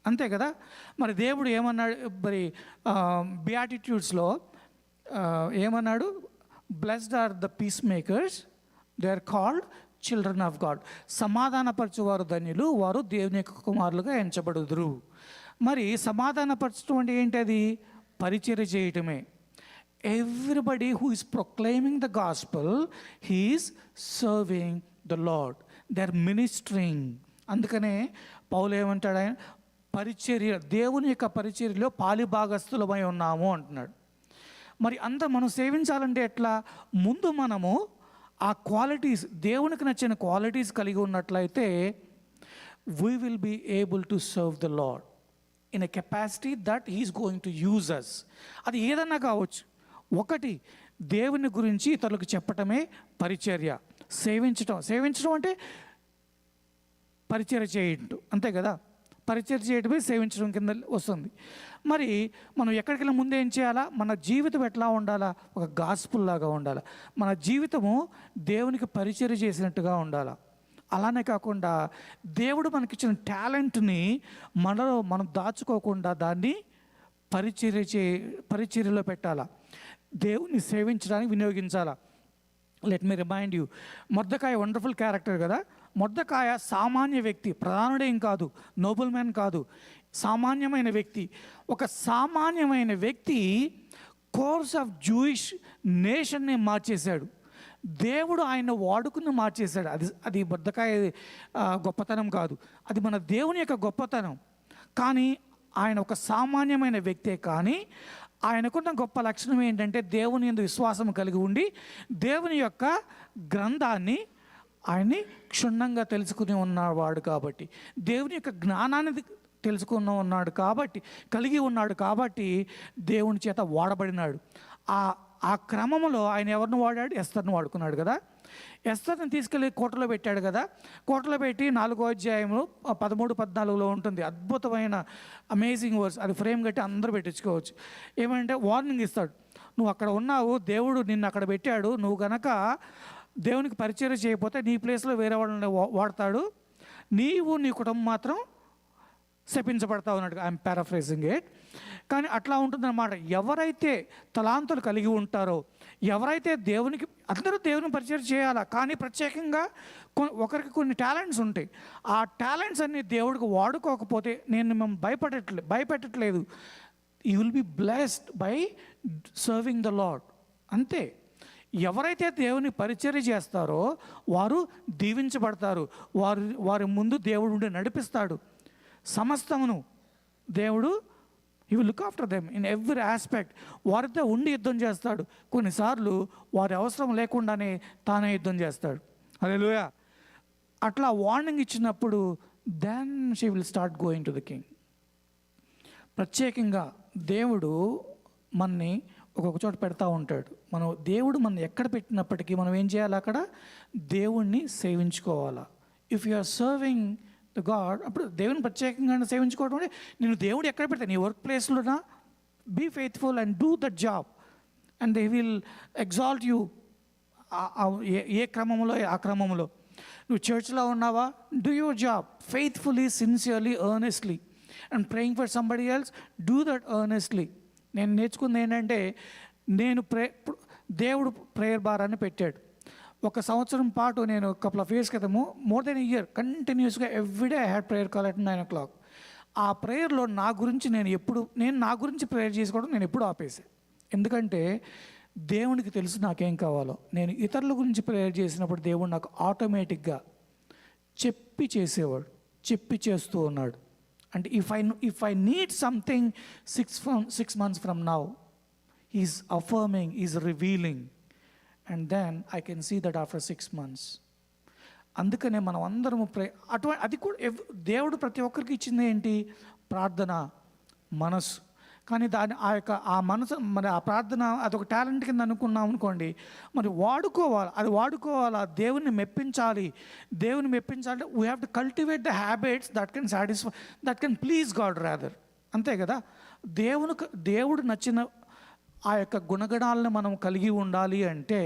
అంతే కదా. మరి దేవుడు ఏమన్నాడు? మరి బియాటిట్యూడ్స్లో ఏమన్నాడు? Blessed are the peace makers, they are called children of God. సమాధానపరచువారు ధన్యులు, వారు దేవుని యొక్క కుమారులుగా ఎంచబడుదురు. మరి సమాధానపరచడం అంటే ఏంటది? పరిచర్య చేయటమే. Everybody who is proclaiming the gospel, he is serving the Lord, they are ministering. అందుకనే పౌలు ఏమంటాడు? ఆయన పరిచర్య, దేవుని యొక్క పరిచర్యలో పాలిభాగస్తులమై ఉన్నాము అంటున్నాడు. మరి అంత మనం సేవించాలంటే ఎట్లా? ముందు మనము ఆ క్వాలిటీస్, దేవునికి నచ్చిన క్వాలిటీస్ కలిగి ఉన్నట్లయితే we will be able to serve the Lord in a capacity that he's going to use us. అది ఏదన్నా కావచ్చు. ఒకటి, దేవుని గురించి ఇతరులకు చెప్పటమే పరిచర్య. సేవించడం అంటే పరిచర్య చేయటం, అంతే కదా. పరిచర్య చేయడమే సేవించడం కింద వస్తుంది. మరి మనం ఎక్కడికి వెళ్ళి ముందు ఏం చేయాలా? మన జీవితం ఎట్లా ఉండాలా? ఒక గాస్పుల్ లాగా ఉండాలి. మన జీవితము దేవునికి పరిచర్య చేసినట్టుగా ఉండాలి. అలానే కాకుండా దేవుడు మనకిచ్చిన టాలెంట్ని మనం దాచుకోకుండా దాన్ని పరిచర్యలో పెట్టాలా, దేవుని సేవించడానికి వినియోగించాలా. Let me remind you, Mordecai wonderful character కదా. మొర్దెకాయ సామాన్య వ్యక్తి, ప్రధానుడేం కాదు, నోబుల్ మ్యాన్ కాదు, సామాన్యమైన వ్యక్తి. ఒక సామాన్యమైన వ్యక్తి కోర్స్ ఆఫ్ జూయిష్ నేషన్ని మార్చేశాడు. దేవుడు ఆయన వాడుకుని మార్చేశాడు. అది మొర్దెకాయ గొప్పతనం కాదు, అది మన దేవుని యొక్క గొప్పతనం. కానీ ఆయన ఒక సామాన్యమైన వ్యక్తే, కానీ ఆయనకున్న గొప్ప లక్షణం ఏంటంటే దేవుని యందు విశ్వాసం కలిగి ఉండి దేవుని యొక్క గ్రంథాన్ని ఆయన్ని క్షుణ్ణంగా తెలుసుకుని ఉన్నవాడు కాబట్టి, దేవుని యొక్క జ్ఞానాన్ని తెలుసుకుని ఉన్నాడు కాబట్టి, కలిగి ఉన్నాడు కాబట్టి దేవుని చేత వాడబడినాడు. ఆ క్రమంలో ఆయన ఎవరిని వాడాడు? ఎస్తర్ను వాడుకున్నాడు కదా. ఎస్తర్ని తీసుకెళ్ళి కోటలో పెట్టాడు కదా. కోటలో పెట్టి 4వ అధ్యాయంలో 13-14 ఉంటుంది. అద్భుతమైన అమేజింగ్ వర్డ్స్. అది ఫ్రేమ్ కట్టి అందరూ పెట్టించుకోవచ్చు. ఏమంటే వార్నింగ్ ఇస్తాడు, నువ్వు అక్కడ ఉన్నావు, దేవుడు నిన్ను అక్కడ పెట్టాడు, నువ్వు గనక దేవునికి పరిచర్య చేయకపోతే నీ ప్లేస్లో వేరే వాళ్ళని వాడతాడు, నీవు నీ కుటుంబం మాత్రం శపించబడతావు అన్నట్టుగా. I'm paraphrasing it. కానీ అట్లా ఉంటుందన్నమాట. ఎవరైతే తలాంతులు కలిగి ఉంటారో, ఎవరైతే దేవునికి, అందరూ దేవుని పరిచయం చేయాలా, కానీ ప్రత్యేకంగా ఒకరికి కొన్ని టాలెంట్స్ ఉంటాయి. ఆ టాలెంట్స్ అన్ని దేవుడికి వాడుకోకపోతే, నేను మిమ్మల్ని భయపెట్టట్లేదు, you will be blessed by serving the Lord. అంతే. ఎవరైతే దేవుని పరిచర్య చేస్తారో వారు దీవించబడతారు. వారి ముందు దేవుడు ఉండి నడిపిస్తాడు సమస్తమును. దేవుడు he will look after them in every aspect. వారితో ఉండి యుద్ధం చేస్తాడు. కొన్నిసార్లు వారి అవసరం లేకుండానే తానే యుద్ధం చేస్తాడు. హల్లెలూయా. అట్లా వార్నింగ్ ఇచ్చినప్పుడు then she will start going to the king. ప్రత్యేకంగా దేవుడు మనని ఒక్కొక్క చోట పెడతా ఉంటాడు. దేవుడు మన ఎక్కడ పెట్టినప్పటికీ మనం ఏం చేయాలి? అక్కడ దేవుణ్ణి సేవించుకోవాలా. If you are serving the God, అప్పుడు దేవుని ప్రత్యేకంగా సేవించుకోవడం అంటే నేను దేవుడు ఎక్కడ పెడతా, నీ వర్క్ ప్లేస్లోనా, be faithful and do the job and they will exalt you. ఏ క్రమంలో ఆ క్రమంలో. నువ్వు చర్చ్లో ఉన్నావా, do your job faithfully, sincerely, earnestly. And praying for somebody else, do that earnestly. నేను నేర్చుకుంది ఏంటంటే, దేవుడు ప్రేయర్ బారాన్ని పెట్టాడు. 1 సంవత్సరం పాటు నేను కపుల్ ఆఫ్ ఇయర్స్ క్రితము, మోర్ దెన్ ఎ ఇయర్ కంటిన్యూస్గా everyday I had prayer call at 9 o'clock. ఆ ప్రేయర్లో నా గురించి నేను నా గురించి ప్రేయర్ చేసుకోవడం నేను ఎప్పుడు ఆపేసాను. ఎందుకంటే దేవునికి తెలుసు నాకేం కావాలో. నేను ఇతరుల గురించి ప్రేయర్ చేసినప్పుడు దేవుడు నాకు ఆటోమేటిక్గా చెప్పి చేస్తూ ఉన్నాడు. అంటే if I need something 6 months from now, he's affirming, he's revealing. And then I can see that after 6 months. అందుకనే మనం అందరము అది కూడా దేవుడు ప్రతి ఒక్కరికి ఇచ్చింది ఏంటి? ప్రార్థన మనసు. కానీ ఆ మనసు మరి ఆ ప్రార్థన అదొక టాలెంట్ కింద అనుకున్నాం అనుకోండి, మరి వాడుకోవాలా, దేవుని మెప్పించాలి. We have to cultivate the habits that can please God rather. అంతే కదా? దేవుడు నచ్చిన ఆ యొక్క గుణగణాలను మనం కలిగి ఉండాలి అంటే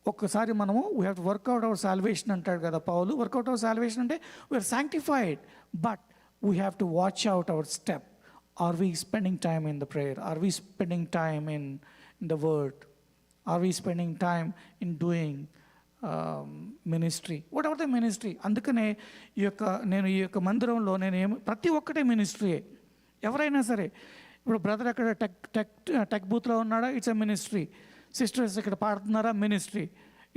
ఒక్కసారి మనము we have to work out our salvation అంటాడు కదా పౌలు. వర్కౌట్ అవర్ సాల్వేషన్ అంటే we are sanctified, but we have to watch out our step. Are we spending time in the prayer? Are we spending time in the word? Are we spending time in doing ministry? Whatever the ministry. అందుకనే నేను ఈ యొక్క మందిరంలో ప్రతి ఒక్కటే మినిస్ట్రీయే. ఎవరైనా సరే, ఇప్పుడు బ్రదర్ అక్కడ టెక్ బూత్లో ఉన్నాడా, ఇట్స్ ఎ మినిస్ట్రీ. సిస్టర్స్ ఇక్కడ పాడుతున్నారా, ministry.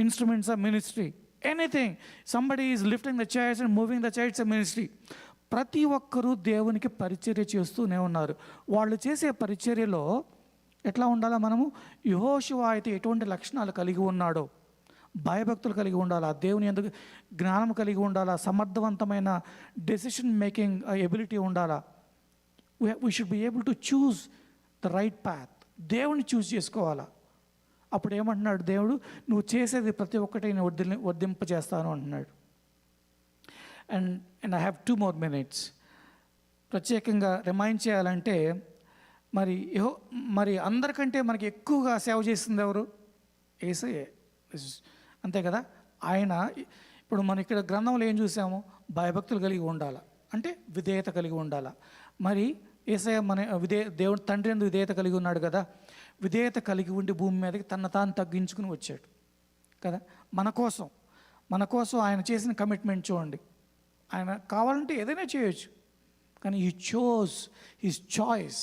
Instruments are ministry. Anything, somebody is lifting the chairs and moving the chairs, a ministry. ప్రతి ఒక్కరూ దేవునికి పరిచర్య చేస్తూనే ఉన్నారు. వాళ్ళు చేసే పరిచర్యలో ఎట్లా ఉండాలా? మనము యెహోషువ అయితే ఎటువంటి లక్షణాలు కలిగి ఉన్నాడో, భయభక్తులు కలిగి ఉండాలా, దేవుని ఎందుకు జ్ఞానం కలిగి ఉండాలా, సమర్థవంతమైన డెసిషన్ మేకింగ్ ఎబిలిటీ ఉండాలా. We should be able to choose the right path. దేవుని చూస్ చేసుకోవాలా. అప్పుడు ఏమంటున్నాడు దేవుడు? నువ్వు చేసేది ప్రతి ఒక్కటి నేను వర్ధింపజేస్తాను అంటున్నాడు. And I have 2 more minutes. ప్రత్యేకంగా రిమైండ్ చేయాలంటే మరి అందరికంటే మనకి ఎక్కువగా సేవ చేసింది ఎవరు? యేసయ్యే. అంతే కదా? ఆయన ఇప్పుడు మనం ఇక్కడ గ్రంథంలో ఏం చూసాము? భయభక్తులు కలిగి ఉండాలా, అంటే విధేయత కలిగి ఉండాలా. మరి యేసయ్య దేవుడు తండ్రి ఎందుకు విధేయత కలిగి ఉన్నాడు కదా? విధేయత కలిగి ఉండి భూమి మీదకి తాను తగ్గించుకుని వచ్చాడు కదా మన కోసం ఆయన చేసిన కమిట్మెంట్ చూడండి. ఆయన కావాలంటే ఏదైనా చేయొచ్చు, కానీ his choice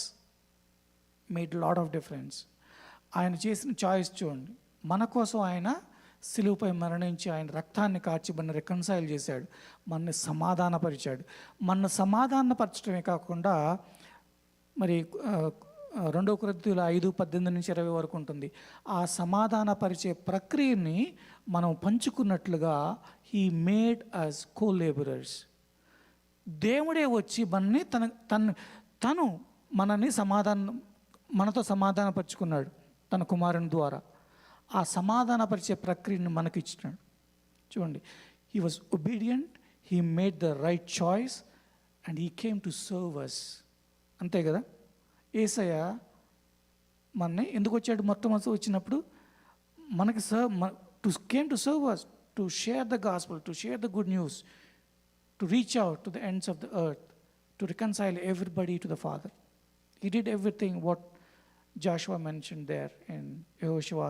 made lot of difference. ఆయన చేసిన చాయిస్ చూడండి. మన కోసం ఆయన సిలువపై మరణించి ఆయన రక్తాన్ని కార్చి మన రికన్సైల్ చేశాడు, మనని సమాధానపరిచాడు. మన సమాధానపరచడమే కాకుండా మరి 2 కొరింథీయుల 5:18-20 వరకు ఉంటుంది. ఆ సమాధానపరిచే ప్రక్రియని మనం పంచుకున్నట్లుగా హీ మేడ్ అస్ కో-లేబరర్స్. దేవుడే వచ్చి తను మనని మనతో సమాధానపరుచుకున్నాడు తన కుమారుని ద్వారా. ఆ సమాధానపరిచే ప్రక్రియను మనకి ఇచ్చినాడు. చూడండి, he was obedient, he made the right choice and he came to serve us. అంతే కదా? యేసయ్య మనని ఎందుకు వచ్చాడు? మొట్టమొదటి వచ్చినప్పుడు మనకి came to serve us, to share the gospel, to share the good news, to reach out to the ends of the earth, to reconcile everybody to the Father. He did everything what Joshua mentioned there in Joshua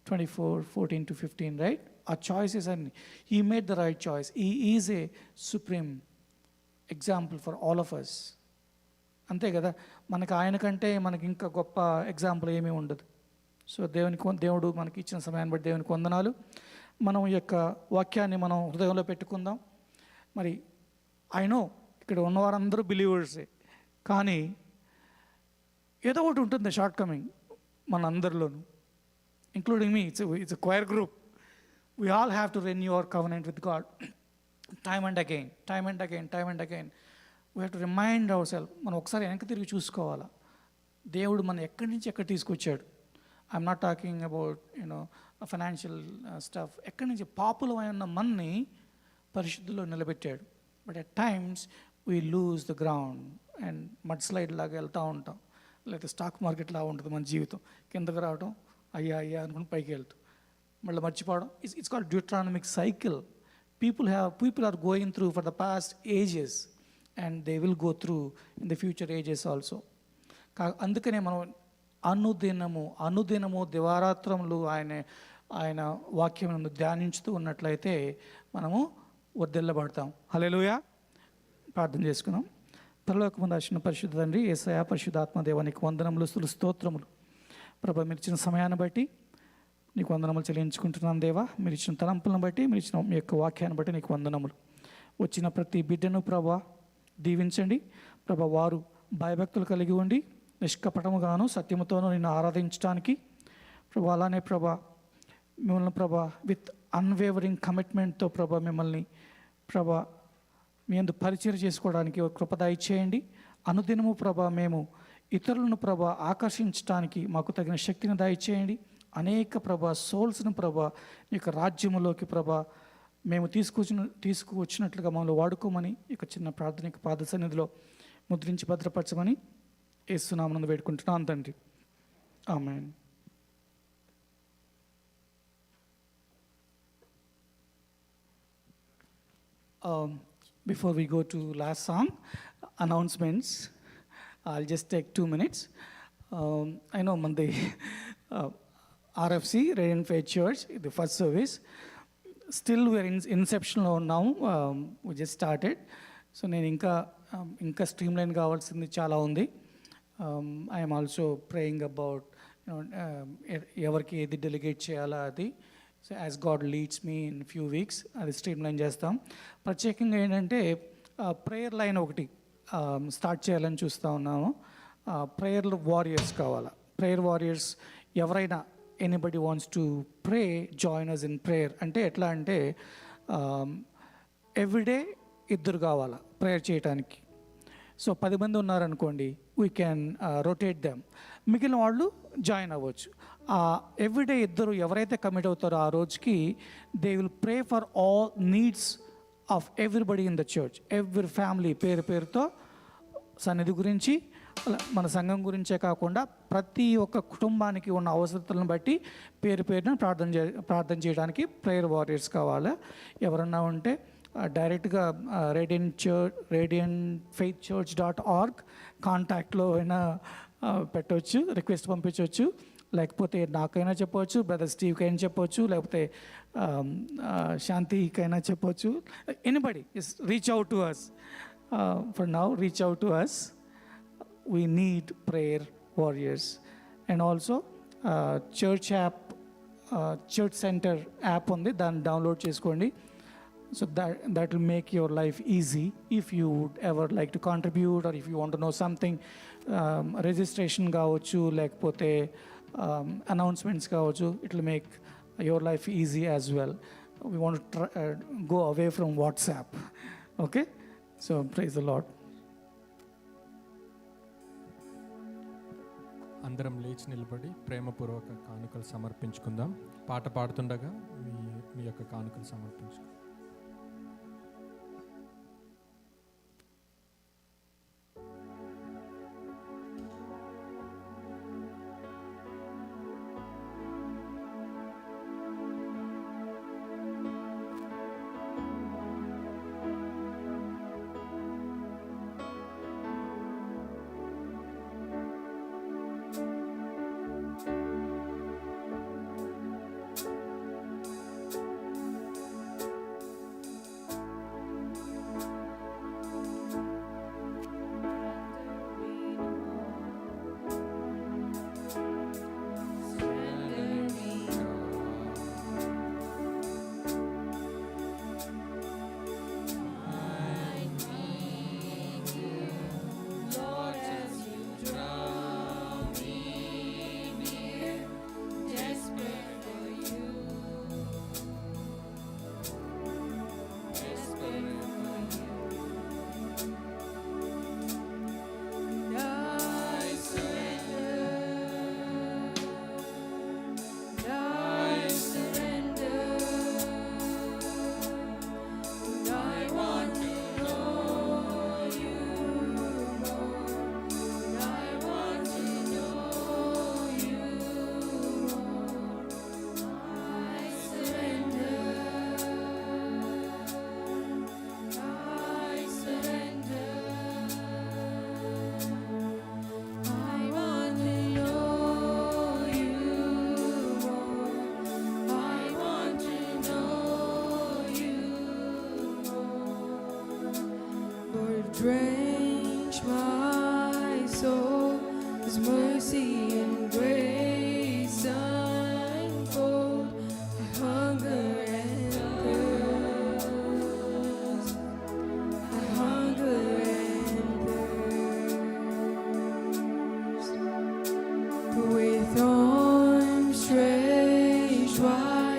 24:14-15, right? Our choices, and he made the right choice. He is a supreme example for all of us. అంతే కదా? మనకు ఆయన కంటే మనకి ఇంకా గొప్ప example ఏమీ ఉండదు. సో దేవుడు మనకి ఇచ్చిన సమయాన్ని బట్టి దేవునికి వందనాలు. మనం ఈ యొక్క వాక్యాన్ని మనం హృదయంలో పెట్టుకుందాం. మరి ఐ నో ఇక్కడ ఉన్నవారందరూ బిలీవర్సే, కానీ ఏదో ఒకటి ఉంటుంది షార్ట్ కమింగ్ మన అందరిలోనూ, including me. It's a choir group. We all have to renew our covenant with God time and again. We have to remind our self. మనం ఒకసారి వెనక్కి తిరిగి చూసుకోవాలా, దేవుడు మనం ఎక్కడి నుంచి ఎక్కడ తీసుకొచ్చాడు. I'm not talking about financial stuff. ఎక్కడి నుంచి పాపులమైన మనని పరిశుద్ధిలో నిలబెట్టాడు. But at times we lose the ground and mud slide లాగా వెళ్తూ ఉంటాం. లేకపోతే స్టాక్ మార్కెట్ లాగా ఉంటుంది మన జీవితం. కిందకు రావడం, అయ్యా అనుకుని పైకి వెళ్తాం, మళ్ళీ మర్చిపోవడం. It's called deuteronomic cycle. People are going through for the past ages and they will go through in the future ages also. అందుకనే మనం అనుదినము దివారాత్రములు ఆయన వాక్యం ధ్యానించుతూ ఉన్నట్లయితే మనము వర్ధిల్లబడతాం. హల్లెలూయా. ప్రార్థన చేసుకున్నాం. పరలోకమందు ఆశీర్వదించిన పరిశుద్ధ తండ్రి యేసయ్యా, పరిశుద్ధాత్మ దేవా, నీకు వందనములు, స్తోత్రములు ప్రభా. మీరు ఇచ్చిన సమయాన్ని బట్టి నీకు వందనములు చెల్లించుకుంటున్నాను దేవా. మీరు ఇచ్చిన తలంపులను బట్టి, మీరు ఇచ్చిన మీ యొక్క వాక్యాన్ని బట్టి నీకు వందనములు. వచ్చిన ప్రతి బిడ్డను ప్రభా దీవించండి ప్రభా. వారు భయభక్తులు కలిగి ఉండి నిష్కపటముగాను సత్యముతోనూ నిన్ను ఆరాధించడానికి ప్రభా, అలానే ప్రభా మిమ్మల్ని ప్రభా విత్ అన్వేవరింగ్ కమిట్మెంట్తో ప్రభా మిమ్మల్ని ప్రభా మీ యందు పరిచయం చేసుకోవడానికి ఒక కృప దయచేయండి. అనుదినము ప్రభా మేము ఇతరులను ప్రభా ఆకర్షించడానికి మాకు తగిన శక్తిని దయచేయండి. అనేక ప్రభా సోల్స్ను ప్రభా మీ యొక్క రాజ్యములోకి ప్రభా మేము తీసుకువచ్చినట్లుగా మమ్మల్ని వాడుకోమని ఇక చిన్న ప్రాథమిక పాద సన్నిధిలో ముద్రించి భద్రపరచమని యేసునామమున వేడుకుంటున్నాను తండ్రి. ఆమేన్. Before we go to last song, announcements. I'll just take 2 minutes. I know Monday, RFC, Radiant Faith Church, the first service. Still we are in inception now. We just started. So నేను ఇంకా streamline కావాల్సింది చాలా ఉంది. I am also praying about ఎవరికి ఏది delegate చేయాలా అది. So as God leads me in few weeks అది స్ట్రీమ్లైన్ చేస్తాం. ప్రత్యేకంగా ఏంటంటే ప్రేయర్ లైన్ ఒకటి స్టార్ట్ చేయాలని చూస్తూ ఉన్నాము. ప్రేయర్ వారియర్స్ కావాలా. ప్రేయర్ వారియర్స్ ఎవరైనా anybody wants to pray join us in prayer అంటే ఎట్లా అంటే ఎవ్రీడే 2 కావాలా ప్రేయర్ చేయడానికి. సో 10 మంది ఉన్నారనుకోండి, వీ క్యాన్ రొటేట్ దెమ్. మిగిలిన వాళ్ళు జాయిన్ అవ్వచ్చు. ఎవ్రీడే 2 ఎవరైతే కమిట్ అవుతారో ఆ రోజుకి they will pray for all needs of everybody in the church. Every family పేరుతో సన్నిధి గురించి మన సంఘం గురించే కాకుండా ప్రతి ఒక్క కుటుంబానికి ఉన్న అవసరతలను బట్టి పేరున ప్రార్థన చేయడానికి ప్రేయర్ వారియర్స్ కావాలి. ఎవరన్నా ఉంటే డైరెక్ట్గా radiantfaithchurch.org కాంటాక్ట్లో అయినా పెట్టవచ్చు, రిక్వెస్ట్ పంపించవచ్చు. లేకపోతే నాకైనా చెప్పవచ్చు, బ్రదర్ స్టీవ్కి అయినా చెప్పవచ్చు, లేకపోతే శాంతికైనా చెప్పవచ్చు. Anybody is reach out to us. For now reach out to us. We need prayer warriors. And also church app, church center app ఉంది, దాన్ని డౌన్లోడ్ చేసుకోండి. So that will make your life easy. If you would ever like to contribute or if you want to know something, registration కావచ్చు లేకపోతే announcements కావచ్చు, it will make your life easy as well. We want to go away from WhatsApp. Okay? So praise the Lord. అందరం లేచి నిలబడి ప్రేమపూర్వక కానుకలు సమర్పించుకుందాం. పాట పాడుతుండగా మీ యొక్క కానుకలు సమర్పించుకుందాం. Drench my soul, His mercy and grace unfold. I hunger and thirst. I hunger and thirst. With arms stretched wide,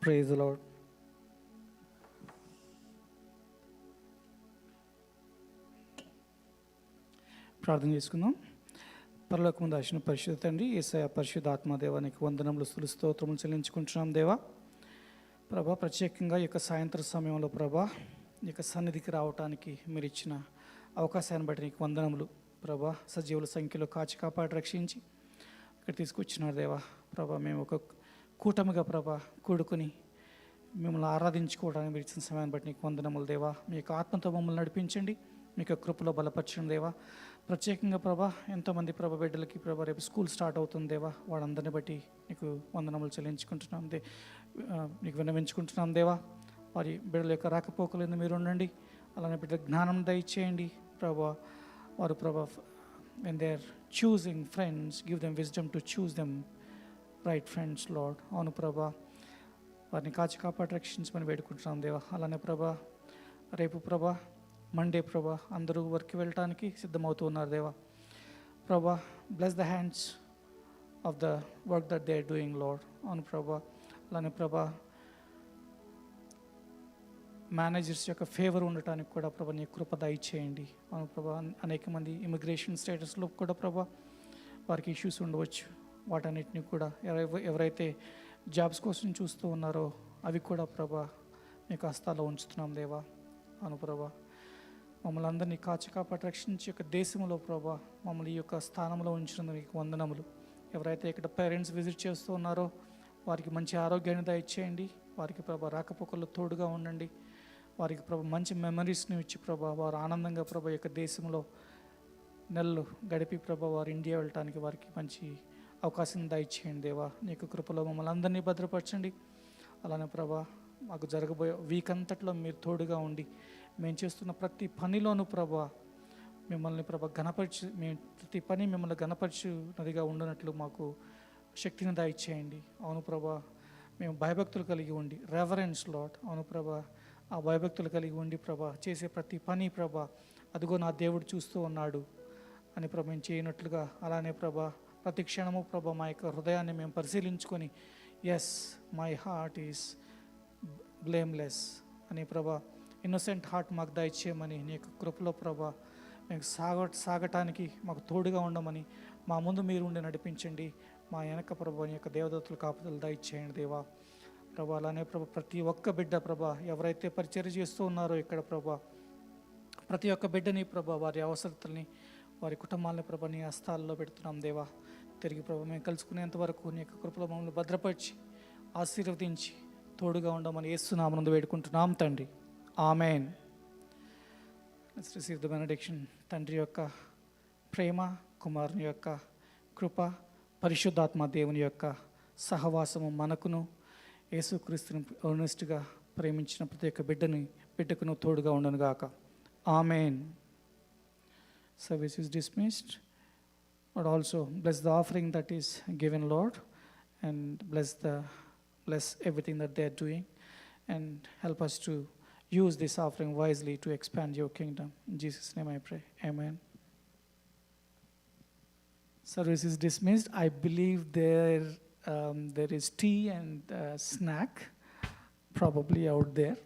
praise the Lord. ప్రార్థన చేసుకుందాం. పరలోకము దాచిన పరిశుద్ధ తండ్రి, యేసయ్య పరిశుద్ధ ఆత్మదేవానికి వందనములు స్తుతులు స్తోత్రములు చెల్లించుకుంటున్నాం దేవా. ప్రభా, ప్రత్యేకంగా ఈ యొక్క సాయంత్రం సమయంలో ప్రభా ఈ యొక్క సన్నిధికి రావటానికి మీరు ఇచ్చిన అవకాశాన్ని బట్టి నీకు వందనములు ప్రభా. సజీవుల సంఖ్యలో కాచి కాపాడి రక్షించి ఇక్కడ తీసుకొచ్చినారు దేవా. ప్రభా, మేము ఒక కూటమిగా ప్రభా కూడుకుని మిమ్మల్ని ఆరాధించుకోవడానికి మీరు ఇచ్చిన సమయాన్ని బట్టి నీకు వందనములు దేవా. మీ యొక్క ఆత్మతో మమ్మల్ని నడిపించండి, మీ యొక్క కృపలో బలపరచండి దేవా. ప్రత్యేకంగా ప్రభా ఎంతోమంది ప్రభా బిడ్డలకి ప్రభా రేపు స్కూల్ స్టార్ట్ అవుతుంది దేవా. వాళ్ళందరిని బట్టి నీకు వందనములు చెల్లించుకుంటున్నాం నీకు విన్నవించుకుంటున్నాం దేవా. వారి బిడ్డల యొక్క రాకపోకలను మీరు ఉండండి. అలానే బిడ్డల జ్ఞానం దయచేయండి ప్రభా. వారు ప్రభా when they are choosing friends, give them wisdom to choose them right friends, Lord. అవును ప్రభా, వారిని కాచి కాపాడి రక్షించమని వేడుకుంటున్నాం దేవా. అలానే ప్రభా రేపు ప్రభా మండే ప్రభా అందరూ వర్క్కి వెళ్ళటానికి సిద్ధమవుతూ ఉన్నారు దేవా. ప్రభా, bless the hands of the work that they are doing Lord. అవును ప్రభా, అలానే ప్రభా మేనేజర్స్ యొక్క ఫేవర్ ఉండటానికి కూడా ప్రభా నీ కృప దయచేయండి. అవును ప్రభా, అనేక మంది ఇమిగ్రేషన్ స్టేటస్లో కూడా ప్రభా వారికి ఇష్యూస్ ఉండవచ్చు. వాటన్నిటిని కూడా ఎవరైతే జాబ్స్ కోసం చూస్తూ ఉన్నారో అవి కూడా ప్రభా మీకు హస్తాల్లో ఉంచుతున్నాం దేవా. అవును ప్రభా, మమ్మల్ని అందరినీ కాచి కాపాటి రక్షించి యొక్క దేశంలో ప్రభా మమ్మల్ని ఈ యొక్క స్థానంలో ఉంచినందుకు వందనములు. ఎవరైతే ఇక్కడ పేరెంట్స్ విజిట్ చేస్తూ ఉన్నారో వారికి మంచి ఆరోగ్యాన్ని దయచేయండి. వారికి ప్రభా రాకపోకల్లో తోడుగా ఉండండి. వారికి ప్రభా మంచి మెమరీస్ని ఇచ్చి ప్రభా వారు ఆనందంగా ప్రభా యొక్క దేశంలో నెలలు గడిపి ప్రభా వారు ఇండియా వెళ్ళటానికి వారికి మంచి అవకాశం దయచేయండి దేవా. నీకు కృపలో మమ్మల్ని అందరినీ భద్రపరచండి. అలానే ప్రభా మాకు జరగబోయే వీక్ అంతట్లో మీరు తోడుగా ఉండి మేము చేస్తున్న ప్రతి పనిలోనూ ప్రభా మిమ్మల్ని ప్రభా మేము ప్రతి పని మిమ్మల్ని గణపరచునదిగా ఉండనట్లు మాకు శక్తిని దయచేయండి. అవును ప్రభా, మేము భయభక్తులు కలిగి ఉండి రెవరెన్స్ లార్డ్. అవును ప్రభా, ఆ భయభక్తులు కలిగి ఉండి ప్రభా చేసే ప్రతి పని ప్రభా అదిగో నా దేవుడు చూస్తూ ఉన్నాడు అని ప్రభా మేము చేయనట్లుగా, అలానే ప్రభా ప్రతి క్షణము ప్రభా మా యొక్క హృదయాన్ని మేము పరిశీలించుకొని yes my heart is blameless అని ప్రభా ఇన్నోసెంట్ హార్ట్ మాకు దయచేయమని నీ యొక్క కృపలో ప్రభా మేము సాగటానికి మాకు తోడుగా ఉండమని మా ముందు మీరు ఉండి నడిపించండి. మా వెనక ప్రభా నీ యొక్క దేవదత్తులు కాపుదలు దయచేయండి దేవా. ప్రభా అలానే ప్రభా ప్రతి ఒక్క బిడ్డ ప్రభా ఎవరైతే పరిచర్య చేస్తూ ఉన్నారో ఇక్కడ ప్రభా ప్రతి ఒక్క బిడ్డని ప్రభా వారి అవసరతల్ని వారి కుటుంబాలని ప్రభా నీ హస్తాల్లో పెడుతున్నాం దేవా. తిరిగి ప్రభా మేము కలుసుకునేంత వరకు నీ యొక్క కృపలో మమ్మల్ని భద్రపరిచి ఆశీర్వదించి తోడుగా ఉండమని యేసునామమున వేడుకుంటున్నాం తండ్రి. Amen. Let's receive the benediction. తండ్రి యొక్క ప్రేమ, కుమారుని యొక్క కృప, పరిశుద్ధాత్మ దేవుని యొక్క సహవాసము మనకును యేసుక్రీస్తుని ఎర్నెస్ట్గా ప్రేమించిన ప్రతి ఒక్క బిడ్డకును తోడుగా ఉండనుగాక. Amen. Service is dismissed. But also bless the offering that is given, Lord, and bless everything that they are doing, and help us to use this offering wisely to expand your kingdom. In Jesus' name I pray. Amen. Service is dismissed. I believe there is tea and snack probably out there.